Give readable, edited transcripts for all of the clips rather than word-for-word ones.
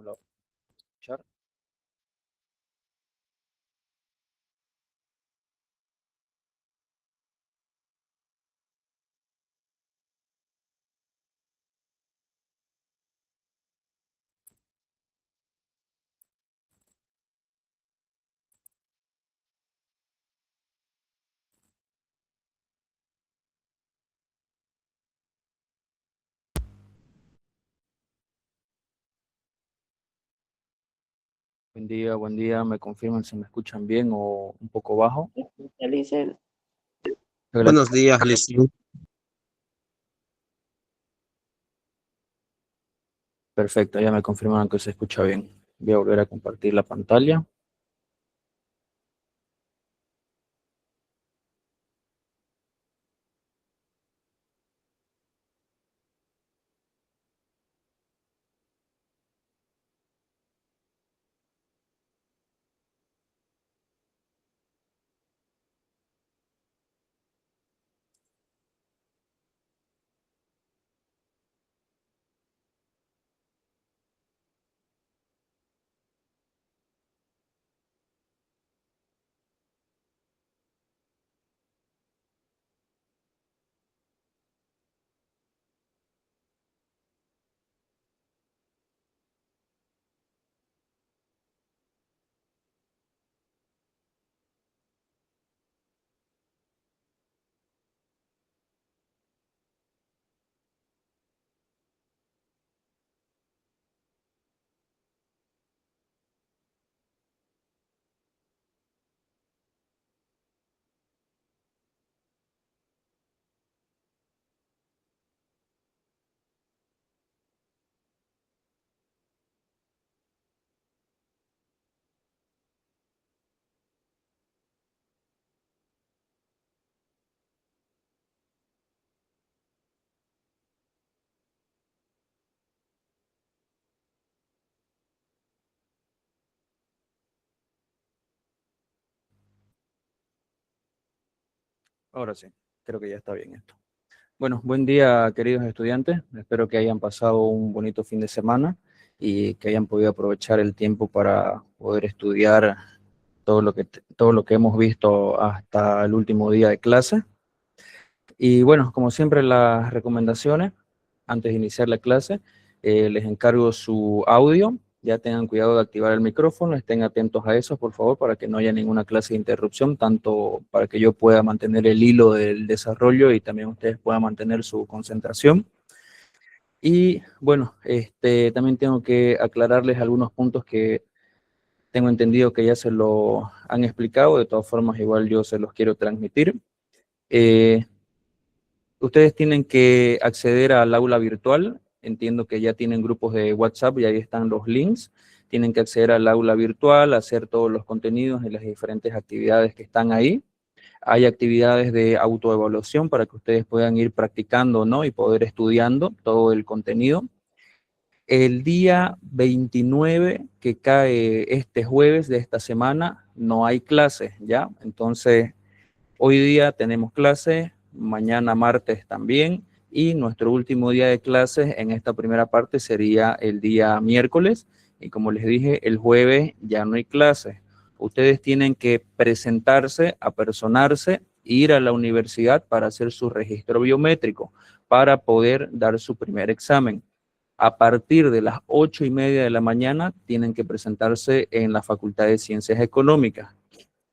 Hola, escuchar. Buen día, me confirman si me escuchan bien o un poco bajo. Realicen. Gracias. Buenos días, Alessio. Perfecto, ya me confirmaron que se escucha bien. Voy a volver a compartir la pantalla. Ahora sí, creo que ya está bien esto. Bueno, buen día, queridos estudiantes. Espero que hayan pasado un bonito fin de semana y que hayan podido aprovechar el tiempo para poder estudiar todo lo que hemos visto hasta el último día de clase. Y bueno, como siempre, las recomendaciones antes de iniciar la clase, les encargo su audio. Ya tengan cuidado de activar el micrófono, estén atentos a eso, por favor, para que no haya ninguna clase de interrupción, tanto para que yo pueda mantener el hilo del desarrollo y también ustedes puedan mantener su concentración. Y bueno, también tengo que aclararles algunos puntos que tengo entendido que ya se lo han explicado, de todas formas igual yo se los quiero transmitir. Ustedes tienen que acceder al aula virtual. Entiendo que ya tienen grupos de WhatsApp y ahí están los links. Tienen que acceder al aula virtual, hacer todos los contenidos y las diferentes actividades que están ahí. Hay actividades de autoevaluación para que ustedes puedan ir practicando, ¿no? Y poder estudiando todo el contenido. El día 29, que cae este jueves de esta semana, no hay clases, ¿ya? Entonces, hoy día tenemos clases, mañana martes también, y nuestro último día de clases en esta primera parte sería el día miércoles, y como les dije, el jueves ya no hay clases. Ustedes tienen que presentarse, apersonarse, ir a la universidad para hacer su registro biométrico, para poder dar su primer examen. A partir de las 8:30 de la mañana tienen que presentarse en la Facultad de Ciencias Económicas.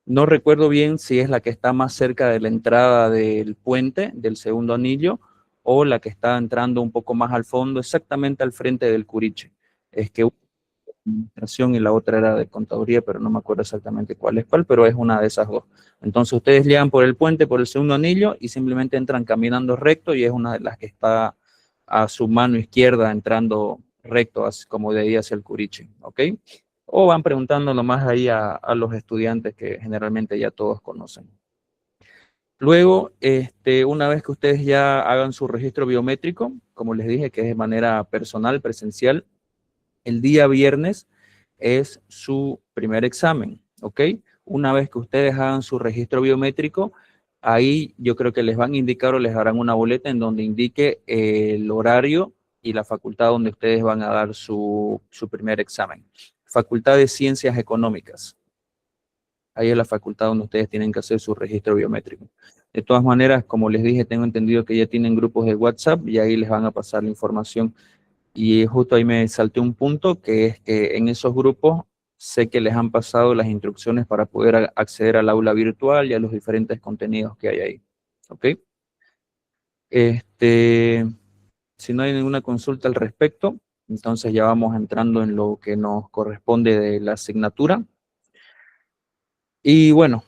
No recuerdo bien si es la que está más cerca de la entrada del puente, del segundo anillo, o la que está entrando un poco más al fondo, exactamente al frente del Curiche. Es que una de administración y la otra era de contaduría, pero no me acuerdo exactamente cuál es cuál, pero es una de esas dos. Entonces ustedes llegan por el puente, por el segundo anillo, y simplemente entran caminando recto, y es una de las que está a su mano izquierda, entrando recto, como de ahí hacia el Curiche, ¿ok? O van preguntando nomás ahí a los estudiantes que generalmente ya todos conocen. Luego, una vez que ustedes ya hagan su registro biométrico, como les dije, que es de manera personal, presencial, el día viernes es su primer examen, ¿ok? Una vez que ustedes hagan su registro biométrico, ahí yo creo que les van a indicar o les harán una boleta en donde indique el horario y la facultad donde ustedes van a dar su primer examen. Facultad de Ciencias Económicas. Ahí es la facultad donde ustedes tienen que hacer su registro biométrico. De todas maneras, como les dije, tengo entendido que ya tienen grupos de WhatsApp y ahí les van a pasar la información. Y justo ahí me salté un punto, que es que en esos grupos sé que les han pasado las instrucciones para poder acceder al aula virtual y a los diferentes contenidos que hay ahí. ¿Ok? Si no hay ninguna consulta al respecto, entonces ya vamos entrando en lo que nos corresponde de la asignatura. Y bueno,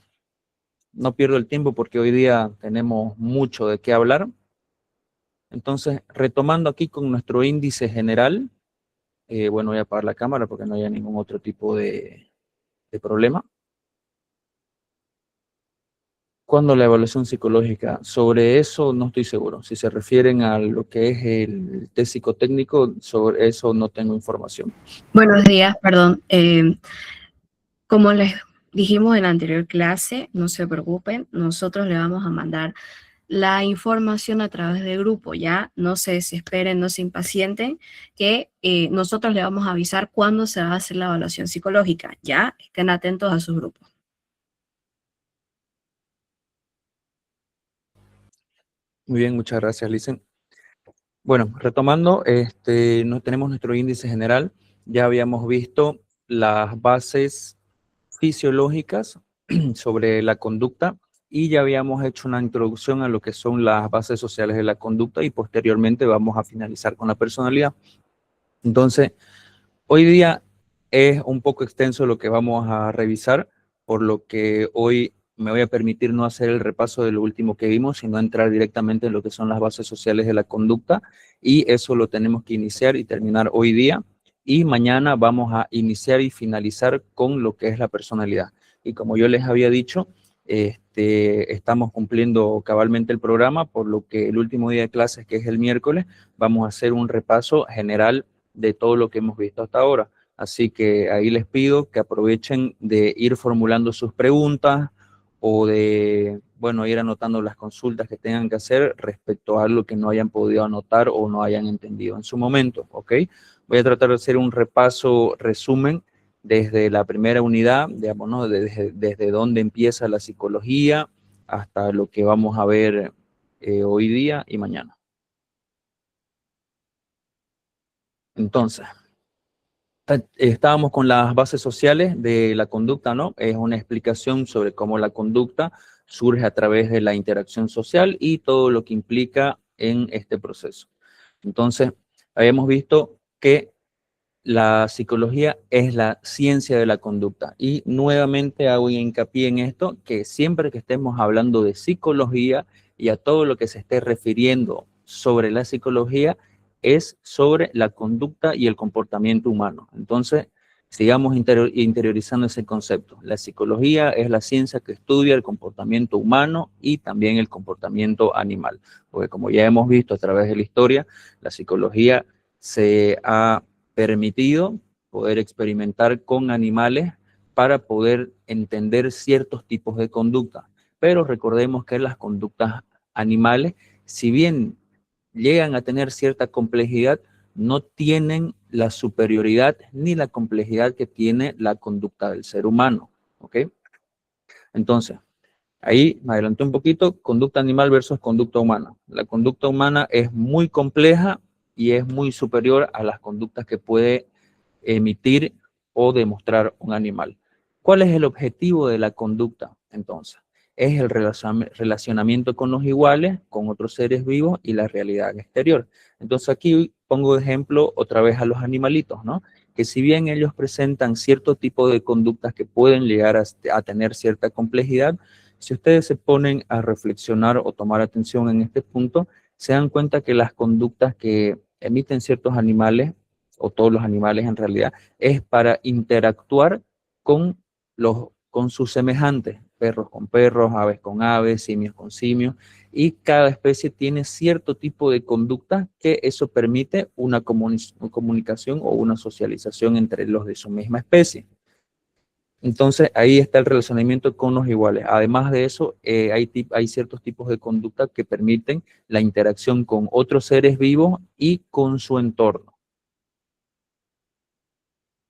no pierdo el tiempo porque hoy día tenemos mucho de qué hablar. Entonces, retomando aquí con nuestro índice general, bueno, voy a apagar la cámara porque no haya ningún otro tipo de problema. ¿Cuándo la evaluación psicológica? Sobre eso no estoy seguro. Si se refieren a lo que es el test psicotécnico, sobre eso no tengo información. Buenos días, perdón. Como les dijimos en la anterior clase, no se preocupen, nosotros le vamos a mandar la información a través del grupo, ¿ya? No se desesperen, no se impacienten, que nosotros le vamos a avisar cuándo se va a hacer la evaluación psicológica, ¿ya? Estén atentos a sus grupos. Muy bien, muchas gracias, Licen. Bueno, retomando, no tenemos nuestro índice general. Ya habíamos visto las bases fisiológicas sobre la conducta y ya habíamos hecho una introducción a lo que son las bases sociales de la conducta y posteriormente vamos a finalizar con la personalidad. Entonces, hoy día es un poco extenso lo que vamos a revisar, por lo que hoy me voy a permitir no hacer el repaso de lo último que vimos, sino entrar directamente en lo que son las bases sociales de la conducta, y eso lo tenemos que iniciar y terminar hoy día, y mañana vamos a iniciar y finalizar con lo que es la personalidad. Y como yo les había dicho, estamos cumpliendo cabalmente el programa, por lo que el último día de clases, que es el miércoles, vamos a hacer un repaso general de todo lo que hemos visto hasta ahora. Así que ahí les pido que aprovechen de ir formulando sus preguntas o de, bueno, ir anotando las consultas que tengan que hacer respecto a algo que no hayan podido anotar o no hayan entendido en su momento, ¿ok? Voy a tratar de hacer un repaso, resumen, desde la primera unidad, digamos, ¿no? Desde dónde empieza la psicología hasta lo que vamos a ver hoy día y mañana. Entonces, estábamos con las bases sociales de la conducta, ¿no? Es una explicación sobre cómo la conducta surge a través de la interacción social y todo lo que implica en este proceso. Entonces, habíamos visto que la psicología es la ciencia de la conducta. Y nuevamente hago hincapié en esto, que siempre que estemos hablando de psicología y a todo lo que se esté refiriendo sobre la psicología, es sobre la conducta y el comportamiento humano. Entonces, sigamos interiorizando ese concepto. La psicología es la ciencia que estudia el comportamiento humano y también el comportamiento animal. Porque como ya hemos visto a través de la historia, la psicología se ha permitido poder experimentar con animales para poder entender ciertos tipos de conducta. Pero recordemos que las conductas animales, si bien llegan a tener cierta complejidad, no tienen la superioridad ni la complejidad que tiene la conducta del ser humano, ¿ok? Entonces, ahí me adelanté un poquito, conducta animal versus conducta humana. La conducta humana es muy compleja y es muy superior a las conductas que puede emitir o demostrar un animal. ¿Cuál es el objetivo de la conducta, entonces? Es el relacionamiento con los iguales, con otros seres vivos y la realidad exterior. Entonces aquí pongo de ejemplo otra vez a los animalitos, ¿no? Que si bien ellos presentan cierto tipo de conductas que pueden llegar a tener cierta complejidad, si ustedes se ponen a reflexionar o tomar atención en este punto, se dan cuenta que las conductas que emiten ciertos animales, o todos los animales en realidad, es para interactuar con sus semejantes, perros con perros, aves con aves, simios con simios, y cada especie tiene cierto tipo de conducta que eso permite una comunicación o una socialización entre los de su misma especie. Entonces, ahí está el relacionamiento con los iguales. Además de eso, hay ciertos tipos de conducta que permiten la interacción con otros seres vivos y con su entorno.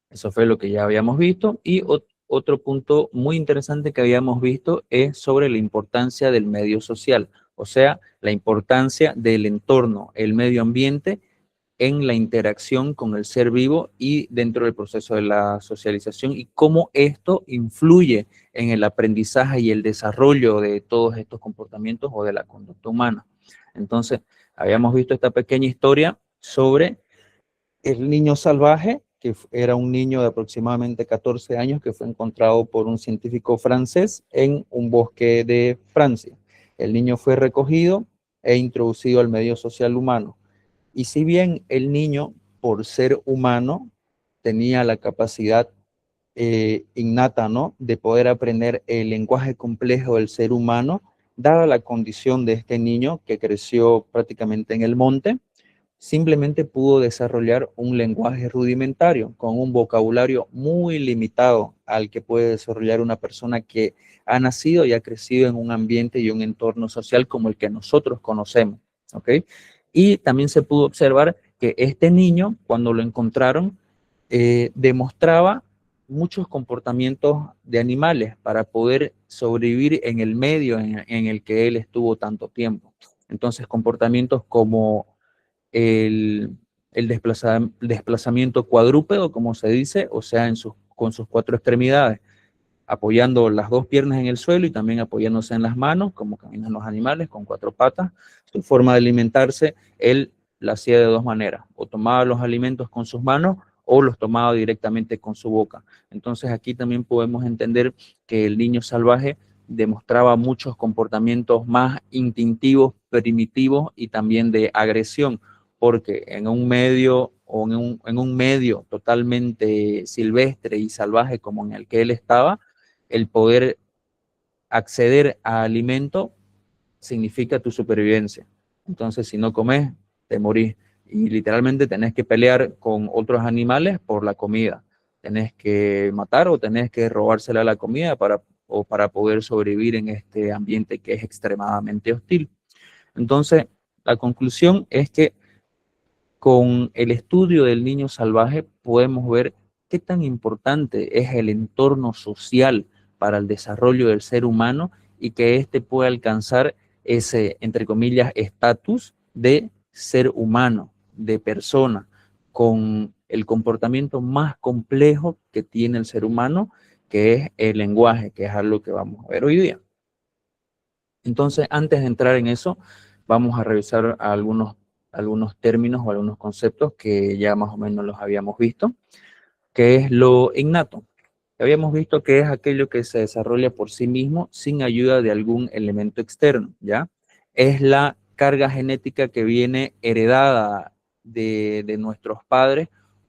Eso fue lo que ya habíamos visto. Y otro punto muy interesante que habíamos visto es sobre la importancia del medio social, o sea, la importancia del entorno, el medio ambiente, en la interacción con el ser vivo y dentro del proceso de la socialización y cómo esto influye en el aprendizaje y el desarrollo de todos estos comportamientos o de la conducta humana. Entonces, habíamos visto esta pequeña historia sobre el niño salvaje, que era un niño de aproximadamente 14 años que fue encontrado por un científico francés en un bosque de Francia. El niño fue recogido e introducido al medio social humano. Y si bien el niño, por ser humano, tenía la capacidad innata, ¿no?, de poder aprender el lenguaje complejo del ser humano, dada la condición de este niño que creció prácticamente en el monte, simplemente pudo desarrollar un lenguaje rudimentario con un vocabulario muy limitado al que puede desarrollar una persona que ha nacido y ha crecido en un ambiente y un entorno social como el que nosotros conocemos, ¿ok? Y también se pudo observar que este niño, cuando lo encontraron, demostraba muchos comportamientos de animales para poder sobrevivir en el medio en el que él estuvo tanto tiempo. Entonces, comportamientos como el desplazamiento cuadrúpedo, como se dice, o sea, con sus 4 extremidades, apoyando las 2 piernas en el suelo y también apoyándose en las manos, como caminan los animales, con 4 patas. Su forma de alimentarse, él la hacía de 2 maneras, o tomaba los alimentos con sus manos o los tomaba directamente con su boca. Entonces aquí también podemos entender que el niño salvaje demostraba muchos comportamientos más instintivos, primitivos y también de agresión, porque en un medio o en un medio totalmente silvestre y salvaje como en el que él estaba, el poder acceder a alimento significa tu supervivencia. Entonces, si no comes, te morís. Y literalmente tenés que pelear con otros animales por la comida. Tenés que matar o tenés que robársela la comida para poder sobrevivir en este ambiente que es extremadamente hostil. Entonces, la conclusión es que con el estudio del niño salvaje podemos ver qué tan importante es el entorno social para el desarrollo del ser humano y que éste puede alcanzar ese, entre comillas, estatus de ser humano, de persona, con el comportamiento más complejo que tiene el ser humano, que es el lenguaje, que es algo que vamos a ver hoy día. Entonces, antes de entrar en eso, vamos a revisar algunos términos o algunos conceptos que ya más o menos los habíamos visto, que es lo innato. Habíamos visto que es aquello que se desarrolla por sí mismo sin ayuda de algún elemento externo, ¿ya? Es la carga genética que viene heredada de nuestros padres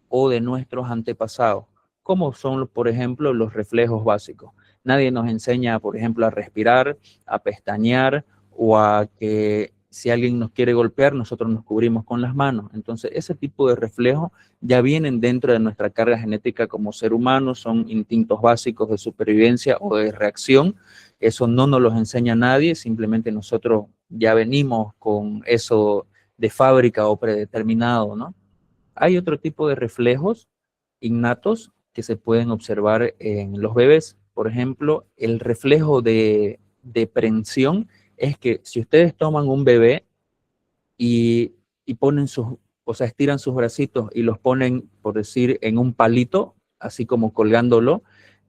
o de nuestros antepasados, como son, por ejemplo, los reflejos básicos. Nadie nos enseña, por ejemplo, a respirar, a pestañear o a que si alguien nos quiere golpear, nosotros nos cubrimos con las manos. Entonces, ese tipo de reflejos ya vienen dentro de nuestra carga genética como ser humano, son instintos básicos de supervivencia o de reacción. Eso no nos los enseña nadie, simplemente nosotros ya venimos con eso de fábrica o predeterminado, ¿no? Hay otro tipo de reflejos innatos que se pueden observar en los bebés. Por ejemplo, el reflejo de prensión es que si ustedes toman un bebé y ponen o sea, estiran sus bracitos y los ponen, por decir, en un palito, así como colgándolo,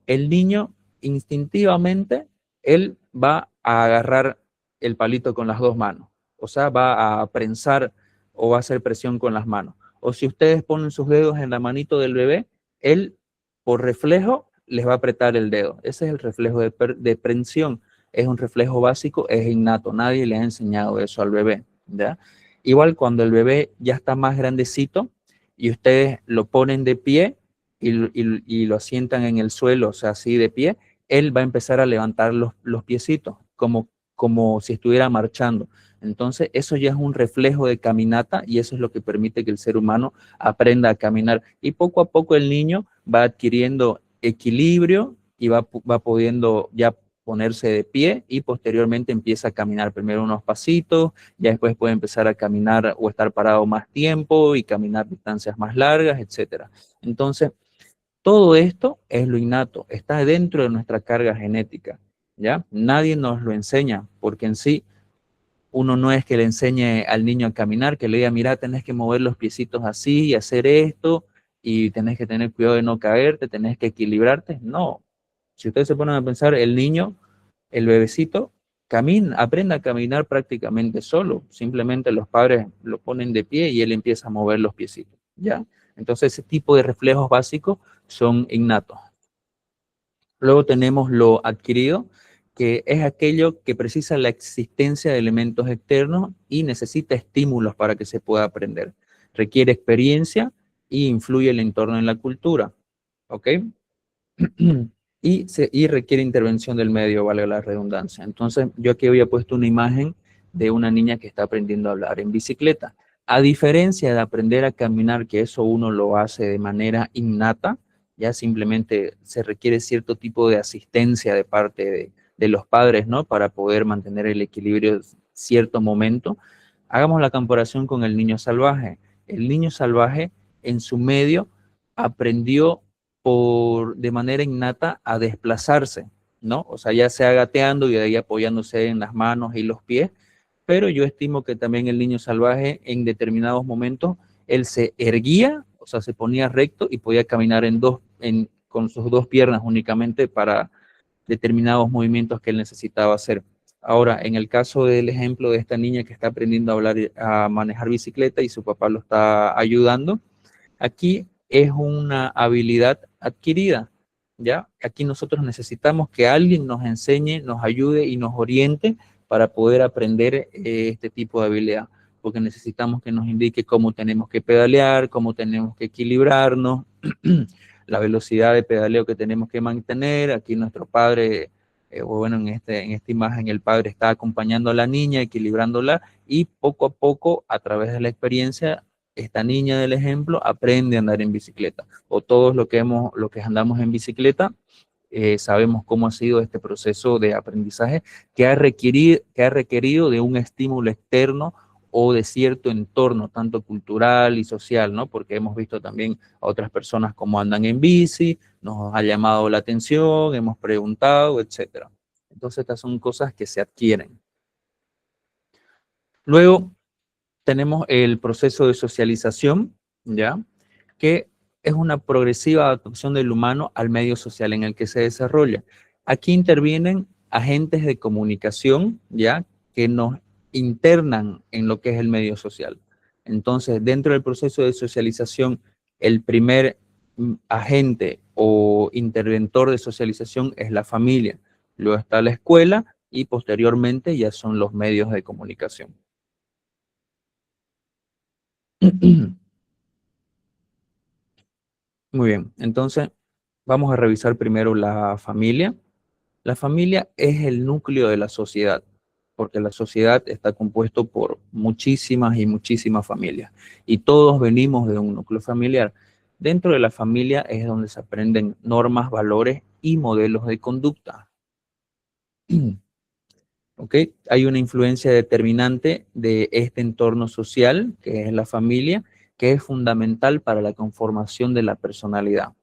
el niño instintivamente, él va a agarrar el palito con las 2 manos. O sea, va a prensar o va a hacer presión con las manos. O si ustedes ponen sus dedos en la manito del bebé, él, por reflejo, les va a apretar el dedo. Ese es el reflejo de prensión. Es un reflejo básico, es innato. Nadie le ha enseñado eso al bebé, ¿ya? Igual cuando el bebé ya está más grandecito y ustedes lo ponen de pie y lo asientan en el suelo, o sea, así de pie, él va a empezar a levantar los piecitos, como si estuviera marchando. Entonces, eso ya es un reflejo de caminata y eso es lo que permite que el ser humano aprenda a caminar. Y poco a poco el niño va adquiriendo equilibrio y va pudiendo ya ponerse de pie y posteriormente empieza a caminar primero unos pasitos, ya después puede empezar a caminar o estar parado más tiempo y caminar distancias más largas, etcétera. Entonces, todo esto es lo innato, está dentro de nuestra carga genética, ¿ya? Nadie nos lo enseña, porque en sí uno no es que le enseñe al niño a caminar, que le diga, mira, tenés que mover los piecitos así y hacer esto, y tenés que tener cuidado de no caerte, tenés que equilibrarte. No. Si ustedes se ponen a pensar, el niño, el bebecito, camina, aprende a caminar prácticamente solo. Simplemente los padres lo ponen de pie y él empieza a mover los piecitos, ¿ya? Entonces, ese tipo de reflejos básicos son innatos. Luego tenemos lo adquirido, que es aquello que precisa la existencia de elementos externos y necesita estímulos para que se pueda aprender. Requiere experiencia y influye el entorno en la cultura. ¿Ok? Y requiere intervención del medio, vale la redundancia. Entonces, yo aquí había puesto una imagen de una niña que está aprendiendo a hablar en bicicleta. A diferencia de aprender a caminar, que eso uno lo hace de manera innata, ya simplemente se requiere cierto tipo de asistencia de parte de los padres, ¿no? Para poder mantener el equilibrio en cierto momento. Hagamos la comparación con el niño salvaje. El niño salvaje en su medio aprendió de manera innata a desplazarse, ¿no? O sea, ya sea gateando y de ahí apoyándose en las manos y los pies, pero yo estimo que también el niño salvaje en determinados momentos, él se erguía, o sea, se ponía recto y podía caminar con sus dos piernas únicamente para determinados movimientos que él necesitaba hacer. Ahora, en el caso del ejemplo de esta niña que está aprendiendo a hablar, a manejar bicicleta y su papá lo está ayudando, aquí es una habilidad adquirida, ¿ya? Aquí nosotros necesitamos que alguien nos enseñe, nos ayude y nos oriente para poder aprender este tipo de habilidad, porque necesitamos que nos indique cómo tenemos que pedalear, cómo tenemos que equilibrarnos, la velocidad de pedaleo que tenemos que mantener. Aquí nuestro padre, bueno, en esta imagen el padre está acompañando a la niña, equilibrándola, y poco a poco, a través de la experiencia, esta niña del ejemplo aprende a andar en bicicleta. O todos los que andamos en bicicleta, sabemos cómo ha sido este proceso de aprendizaje que ha requerido de un estímulo externo o de cierto entorno, tanto cultural y social, ¿no? Porque hemos visto también a otras personas cómo andan en bici, nos ha llamado la atención, hemos preguntado, etcétera. Entonces, estas son cosas que se adquieren. Luego, tenemos el proceso de socialización, ¿ya? Que es una progresiva adaptación del humano al medio social en el que se desarrolla. Aquí intervienen agentes de comunicación, ¿ya? Que nos internan en lo que es el medio social. Entonces, dentro del proceso de socialización, el primer agente o interventor de socialización es la familia. Luego está la escuela y posteriormente ya son los medios de comunicación. Muy bien, entonces vamos a revisar primero la familia. La familia es el núcleo de la sociedad, porque la sociedad está compuesto por muchísimas y muchísimas familias, y todos venimos de un núcleo familiar. Dentro de la familia es donde se aprenden normas, valores y modelos de conducta. ¿Ok? Hay una influencia determinante de este entorno social, que es la familia, que es fundamental para la conformación de la personalidad.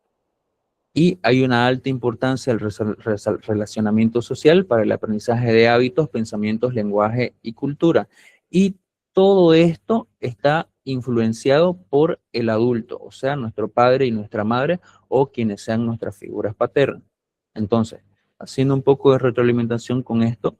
Y hay una alta importancia del relacionamiento social para el aprendizaje de hábitos, pensamientos, lenguaje y cultura. Y todo esto está influenciado por el adulto, o sea, nuestro padre y nuestra madre, o quienes sean nuestras figuras paternas. Entonces, haciendo un poco de retroalimentación con esto,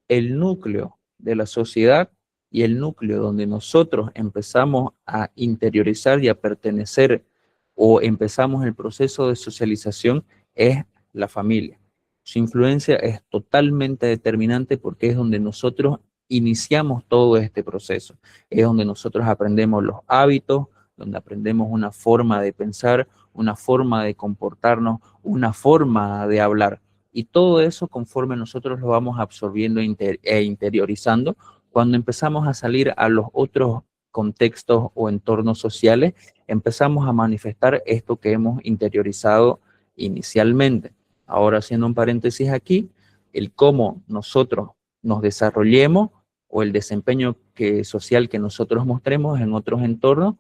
el núcleo de la sociedad y el núcleo donde nosotros empezamos a interiorizar y a pertenecer o empezamos el proceso de socialización es la familia. Su influencia es totalmente determinante porque es donde nosotros iniciamos todo este proceso. Es donde nosotros aprendemos los hábitos, donde aprendemos una forma de pensar, una forma de comportarnos, una forma de hablar. Y todo eso, conforme nosotros lo vamos absorbiendo e interiorizando, cuando empezamos a salir a los otros contextos o entornos sociales, empezamos a manifestar esto que hemos interiorizado inicialmente. Ahora, haciendo un paréntesis aquí, el cómo nosotros nos desarrollemos o el desempeño social que nosotros mostremos en otros entornos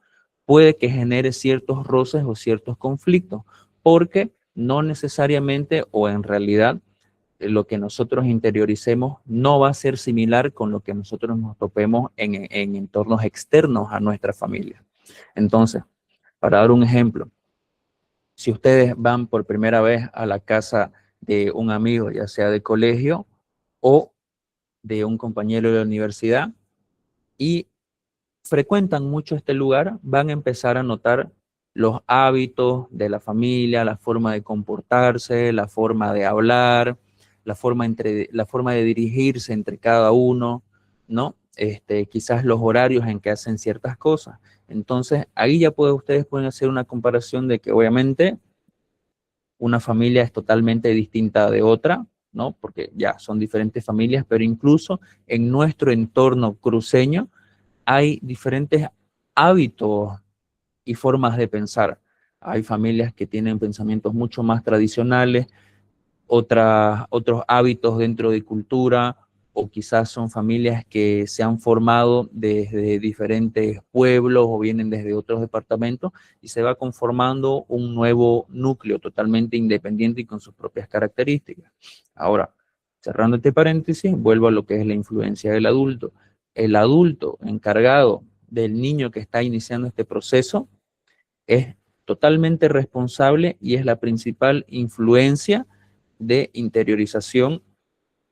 puede que genere ciertos roces o ciertos conflictos, porque no necesariamente o en realidad lo que nosotros interioricemos no va a ser similar con lo que nosotros nos topemos en entornos externos a nuestra familia. Entonces, para dar un ejemplo, si ustedes van por primera vez a la casa de un amigo, ya sea de colegio o de un compañero de la universidad, y frecuentan mucho este lugar, van a empezar a notar los hábitos de la familia, la forma de comportarse, la forma de hablar, la forma de dirigirse entre cada uno, ¿no? Quizás los horarios en que hacen ciertas cosas. Entonces, ahí ya ustedes pueden hacer una comparación de que obviamente una familia es totalmente distinta de otra, ¿no? Porque ya son diferentes familias, pero incluso en nuestro entorno cruceño hay diferentes hábitos y formas de pensar. Hay familias que tienen pensamientos mucho más tradicionales, otros hábitos dentro de cultura, o quizás son familias que se han formado desde diferentes pueblos o vienen desde otros departamentos y se va conformando un nuevo núcleo totalmente independiente y con sus propias características. Ahora, cerrando este paréntesis, vuelvo a lo que es la influencia del adulto. El adulto encargado del niño que está iniciando este proceso es totalmente responsable y es la principal influencia de interiorización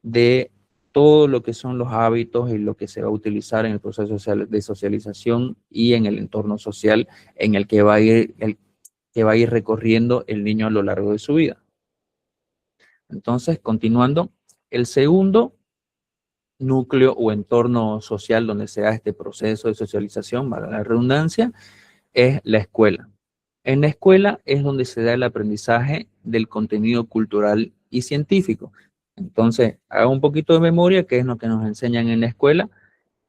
de todo lo que son los hábitos y lo que se va a utilizar en el proceso de socialización y en el entorno social en el que va a ir recorriendo el niño a lo largo de su vida. Entonces, continuando, el segundo núcleo o entorno social donde se da este proceso de socialización, para la redundancia, es la escuela. En la escuela es donde se da el aprendizaje del contenido cultural y científico. Entonces, haga un poquito de memoria, que es lo que nos enseñan en la escuela,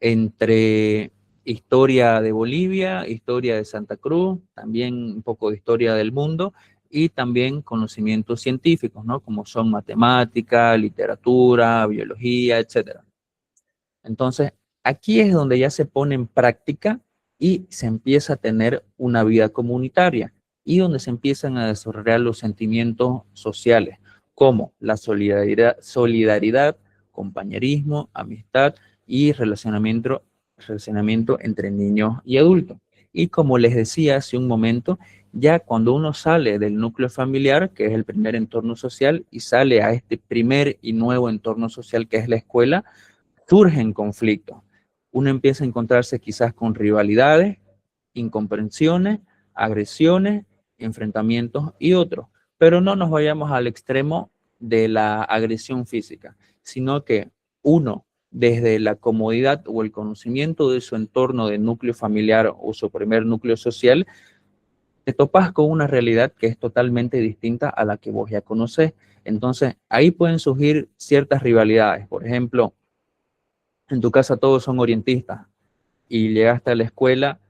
entre historia de Bolivia, historia de Santa Cruz, también un poco de historia del mundo y también conocimientos científicos, ¿no? Como son matemática, literatura, biología, etc. Entonces, aquí es donde ya se pone en práctica y se empieza a tener una vida comunitaria y donde se empiezan a desarrollar los sentimientos sociales, como la solidaridad, compañerismo, amistad y relacionamiento entre niños y adultos. Y como les decía hace un momento, ya cuando uno sale del núcleo familiar, que es el primer entorno social, y sale a este primer y nuevo entorno social que es la escuela, surgen conflictos. Uno empieza a encontrarse quizás con rivalidades, incomprensiones, agresiones, enfrentamientos y otros. Pero no nos vayamos al extremo de la agresión física, sino que uno, desde la comodidad o el conocimiento de su entorno de núcleo familiar o su primer núcleo social, te topas con una realidad que es totalmente distinta a la que vos ya conocés. Entonces, ahí pueden surgir ciertas rivalidades. Por ejemplo, en tu casa todos son orientistas y llegaste a la escuela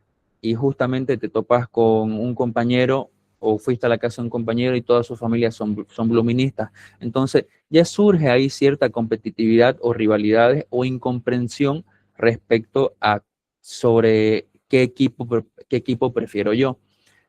y justamente te topas con un compañero o fuiste a la casa de un compañero y toda su familia son bluministas. Entonces ya surge ahí cierta competitividad o rivalidades o incomprensión respecto a sobre qué equipo prefiero yo.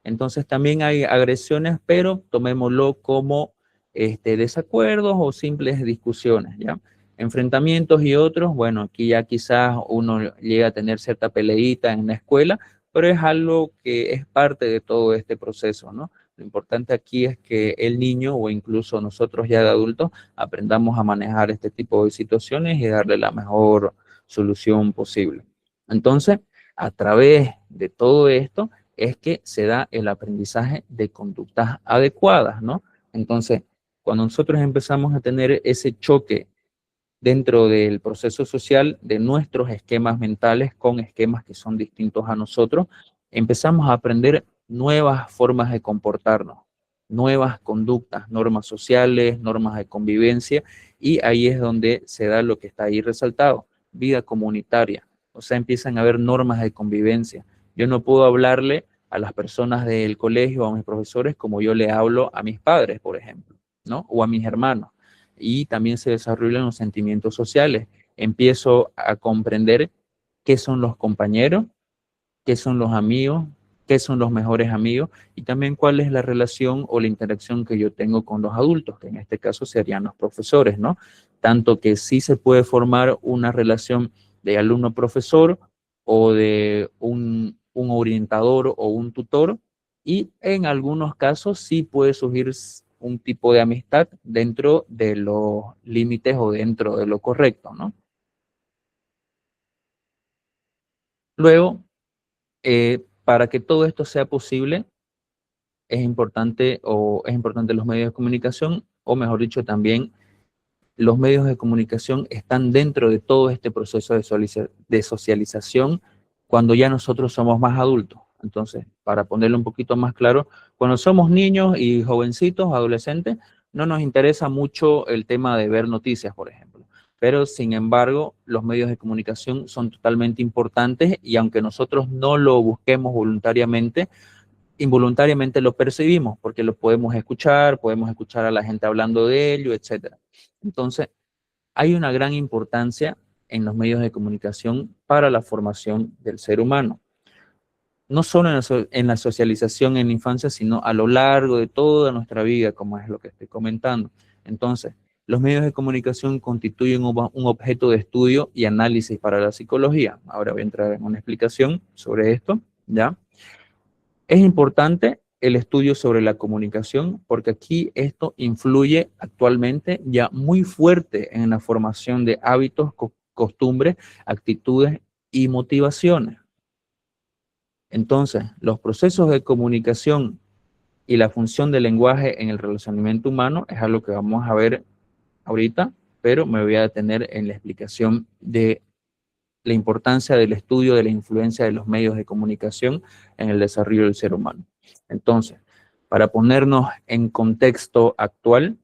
Entonces también hay agresiones, pero tomémoslo como desacuerdos o simples discusiones, ¿ya? Enfrentamientos y otros, bueno, aquí ya quizás uno llega a tener cierta peleita en la escuela, pero es algo que es parte de todo este proceso, ¿no? Lo importante aquí es que el niño o incluso nosotros ya de adultos aprendamos a manejar este tipo de situaciones y darle la mejor solución posible. Entonces, a través de todo esto es que se da el aprendizaje de conductas adecuadas, ¿no? Entonces, cuando nosotros empezamos a tener ese choque dentro del proceso social de nuestros esquemas mentales con esquemas que son distintos a nosotros, empezamos a aprender nuevas formas de comportarnos, nuevas conductas, normas sociales, normas de convivencia, y ahí es donde se da lo que está ahí resaltado, vida comunitaria. O sea, empiezan a haber normas de convivencia. Yo no puedo hablarle a las personas del colegio, a mis profesores, como yo le hablo a mis padres, por ejemplo. ¿no? O a mis hermanos. Y también se desarrollan los sentimientos sociales. Empiezo a comprender qué son los compañeros, qué son los amigos, qué son los mejores amigos y también cuál es la relación o la interacción que yo tengo con los adultos, que en este caso serían los profesores, ¿no? Tanto que sí se puede formar una relación de alumno-profesor o de un orientador o un tutor y en algunos casos sí puede surgir un tipo de amistad dentro de los límites o dentro de lo correcto, ¿no? Luego, para que todo esto sea posible, es importante los medios de comunicación, o mejor dicho, también los medios de comunicación están dentro de todo este proceso de socialización cuando ya nosotros somos más adultos. Entonces, para ponerlo un poquito más claro, cuando somos niños y jovencitos, adolescentes, no nos interesa mucho el tema de ver noticias, por ejemplo. Pero, sin embargo, los medios de comunicación son totalmente importantes y aunque nosotros no lo busquemos voluntariamente, involuntariamente lo percibimos porque lo podemos escuchar a la gente hablando de ello, etcétera. Entonces, hay una gran importancia en los medios de comunicación para la formación del ser humano. No solo en la socialización en la infancia, sino a lo largo de toda nuestra vida, como es lo que estoy comentando. Entonces, los medios de comunicación constituyen un objeto de estudio y análisis para la psicología. Ahora voy a entrar en una explicación sobre esto, ¿ya? Es importante el estudio sobre la comunicación porque aquí esto influye actualmente ya muy fuerte en la formación de hábitos, costumbres, actitudes y motivaciones. Entonces, los procesos de comunicación y la función del lenguaje en el relacionamiento humano es algo que vamos a ver ahorita, pero me voy a detener en la explicación de la importancia del estudio de la influencia de los medios de comunicación en el desarrollo del ser humano. Entonces, para ponernos en contexto actual,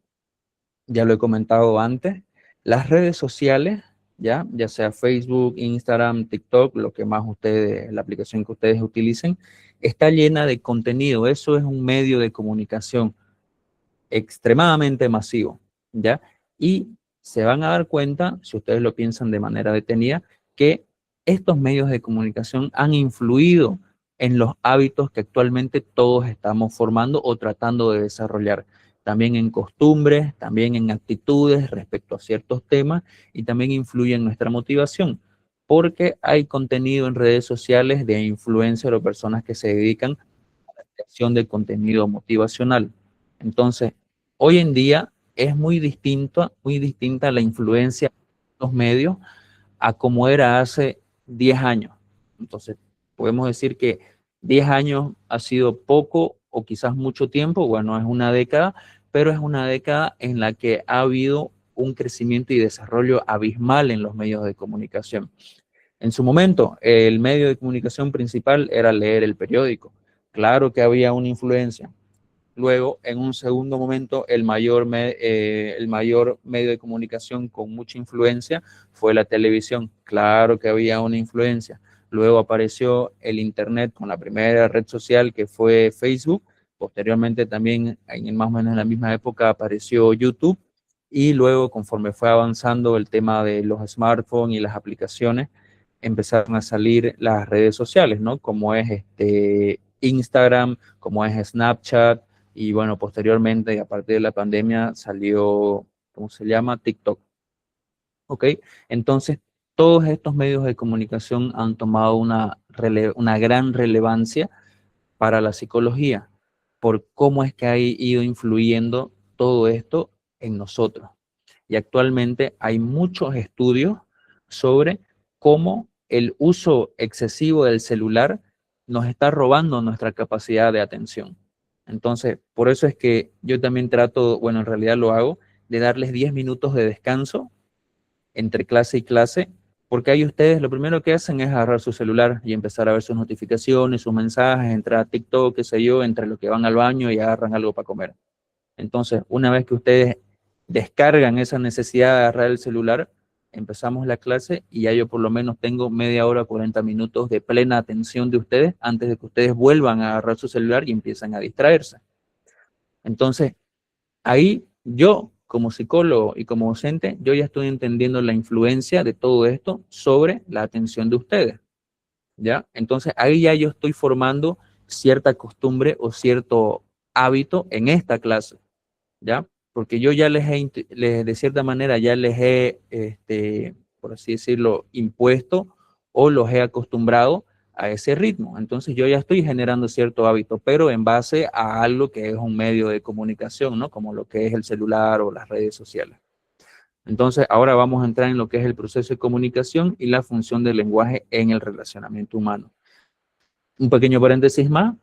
ya lo he comentado antes, las redes sociales, ya sea Facebook, Instagram, TikTok, lo que más ustedes, la aplicación que ustedes utilicen, está llena de contenido. Eso es un medio de comunicación extremadamente masivo, ¿ya? Y se van a dar cuenta, si ustedes lo piensan de manera detenida, que estos medios de comunicación han influido en los hábitos que actualmente todos estamos formando o tratando de desarrollar. También en costumbres, también en actitudes respecto a ciertos temas y también influye en nuestra motivación, porque hay contenido en redes sociales de influencers o personas que se dedican a la creación de contenido motivacional. Entonces, hoy en día es muy distinta la influencia de los medios a como era hace 10 años. Entonces, podemos decir que 10 años ha sido poco o quizás mucho tiempo, bueno, es una década, pero es una década en la que ha habido un crecimiento y desarrollo abismal en los medios de comunicación. En su momento, el medio de comunicación principal era leer el periódico. Claro que había una influencia. Luego, en un segundo momento, el mayor medio de comunicación con mucha influencia fue la televisión. Claro que había una influencia. Luego apareció el Internet con la primera red social que fue Facebook. Posteriormente también, más o menos en la misma época, apareció YouTube. Y luego, conforme fue avanzando el tema de los smartphones y las aplicaciones, empezaron a salir las redes sociales, ¿no? Como es Instagram, como es Snapchat, y bueno, posteriormente, a partir de la pandemia, salió, ¿cómo se llama? TikTok. ¿Ok? Entonces, todos estos medios de comunicación han tomado una gran relevancia para la psicología, por cómo es que ha ido influyendo todo esto en nosotros. Y actualmente hay muchos estudios sobre cómo el uso excesivo del celular nos está robando nuestra capacidad de atención. Entonces, por eso es que yo también trato, bueno, en realidad lo hago, de darles 10 minutos de descanso entre clase y clase, porque ahí ustedes lo primero que hacen es agarrar su celular y empezar a ver sus notificaciones, sus mensajes, entrar a TikTok, qué sé yo, entre lo que van al baño y agarran algo para comer. Entonces, una vez que ustedes descargan esa necesidad de agarrar el celular, empezamos la clase y ya yo por lo menos tengo media hora, 40 minutos de plena atención de ustedes antes de que ustedes vuelvan a agarrar su celular y empiezan a distraerse. Entonces, ahí yo como psicólogo y como docente, yo ya estoy entendiendo la influencia de todo esto sobre la atención de ustedes, ¿ya? Entonces ahí ya yo estoy formando cierta costumbre o cierto hábito en esta clase, ¿ya? Porque yo ya de cierta manera ya les he, por así decirlo, impuesto o los he acostumbrado a ese ritmo. Entonces yo ya estoy generando cierto hábito, pero en base a algo que es un medio de comunicación, ¿no? Como lo que es el celular o las redes sociales. Entonces ahora vamos a entrar en lo que es el proceso de comunicación y la función del lenguaje en el relacionamiento humano. Un pequeño paréntesis más.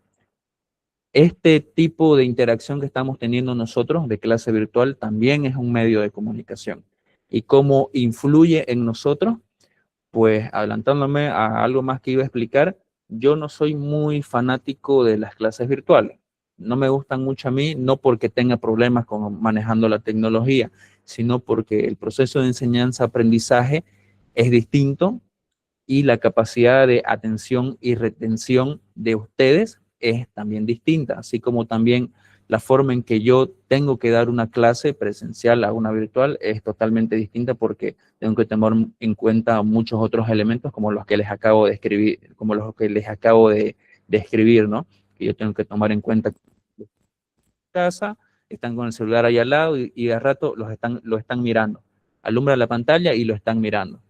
Este tipo de interacción que estamos teniendo nosotros de clase virtual también es un medio de comunicación. ¿Y cómo influye en nosotros? Pues adelantándome a algo más que iba a explicar, yo no soy muy fanático de las clases virtuales. No me gustan mucho a mí, no porque tenga problemas con manejando la tecnología, sino porque el proceso de enseñanza-aprendizaje es distinto y la capacidad de atención y retención de ustedes es también distinta, así como también la forma en que yo tengo que dar una clase presencial a una virtual es totalmente distinta porque tengo que tomar en cuenta muchos otros elementos como los que les acabo de escribir, como los que les acabo de escribir, ¿no? Que yo tengo que tomar en cuenta casa, están con el celular ahí al lado y de rato lo están mirando. Alumbra la pantalla y lo están mirando.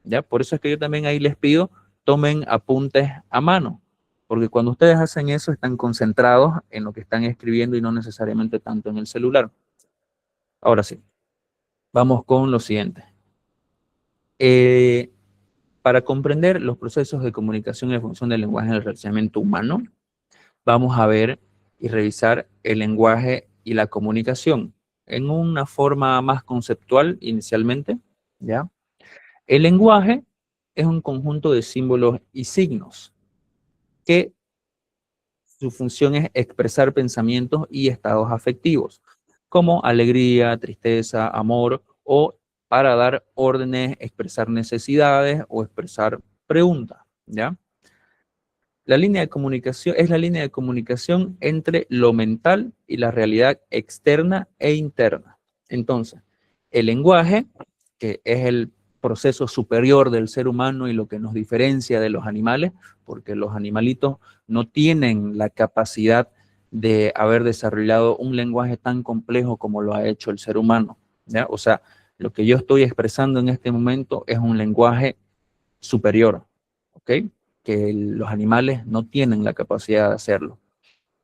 ¿Ya? Por eso es que yo también ahí les pido, tomen apuntes a mano, porque cuando ustedes hacen eso están concentrados en lo que están escribiendo y no necesariamente tanto en el celular. Ahora sí, vamos con lo siguiente. Para comprender los procesos de comunicación y función del lenguaje en el relacionamiento humano, vamos a ver y revisar el lenguaje y la comunicación en una forma más conceptual inicialmente, ¿ya? El lenguaje es un conjunto de símbolos y signos que su función es expresar pensamientos y estados afectivos, como alegría, tristeza, amor, o para dar órdenes, expresar necesidades o expresar preguntas, ¿ya? La línea de comunicación es la línea de comunicación entre lo mental y la realidad externa e interna. Entonces, el lenguaje, que es el proceso superior del ser humano y lo que nos diferencia de los animales, porque los animalitos no tienen la capacidad de haber desarrollado un lenguaje tan complejo como lo ha hecho el ser humano, ¿ya? O sea, lo que yo estoy expresando en este momento es un lenguaje superior, ¿ok? Que los animales no tienen la capacidad de hacerlo.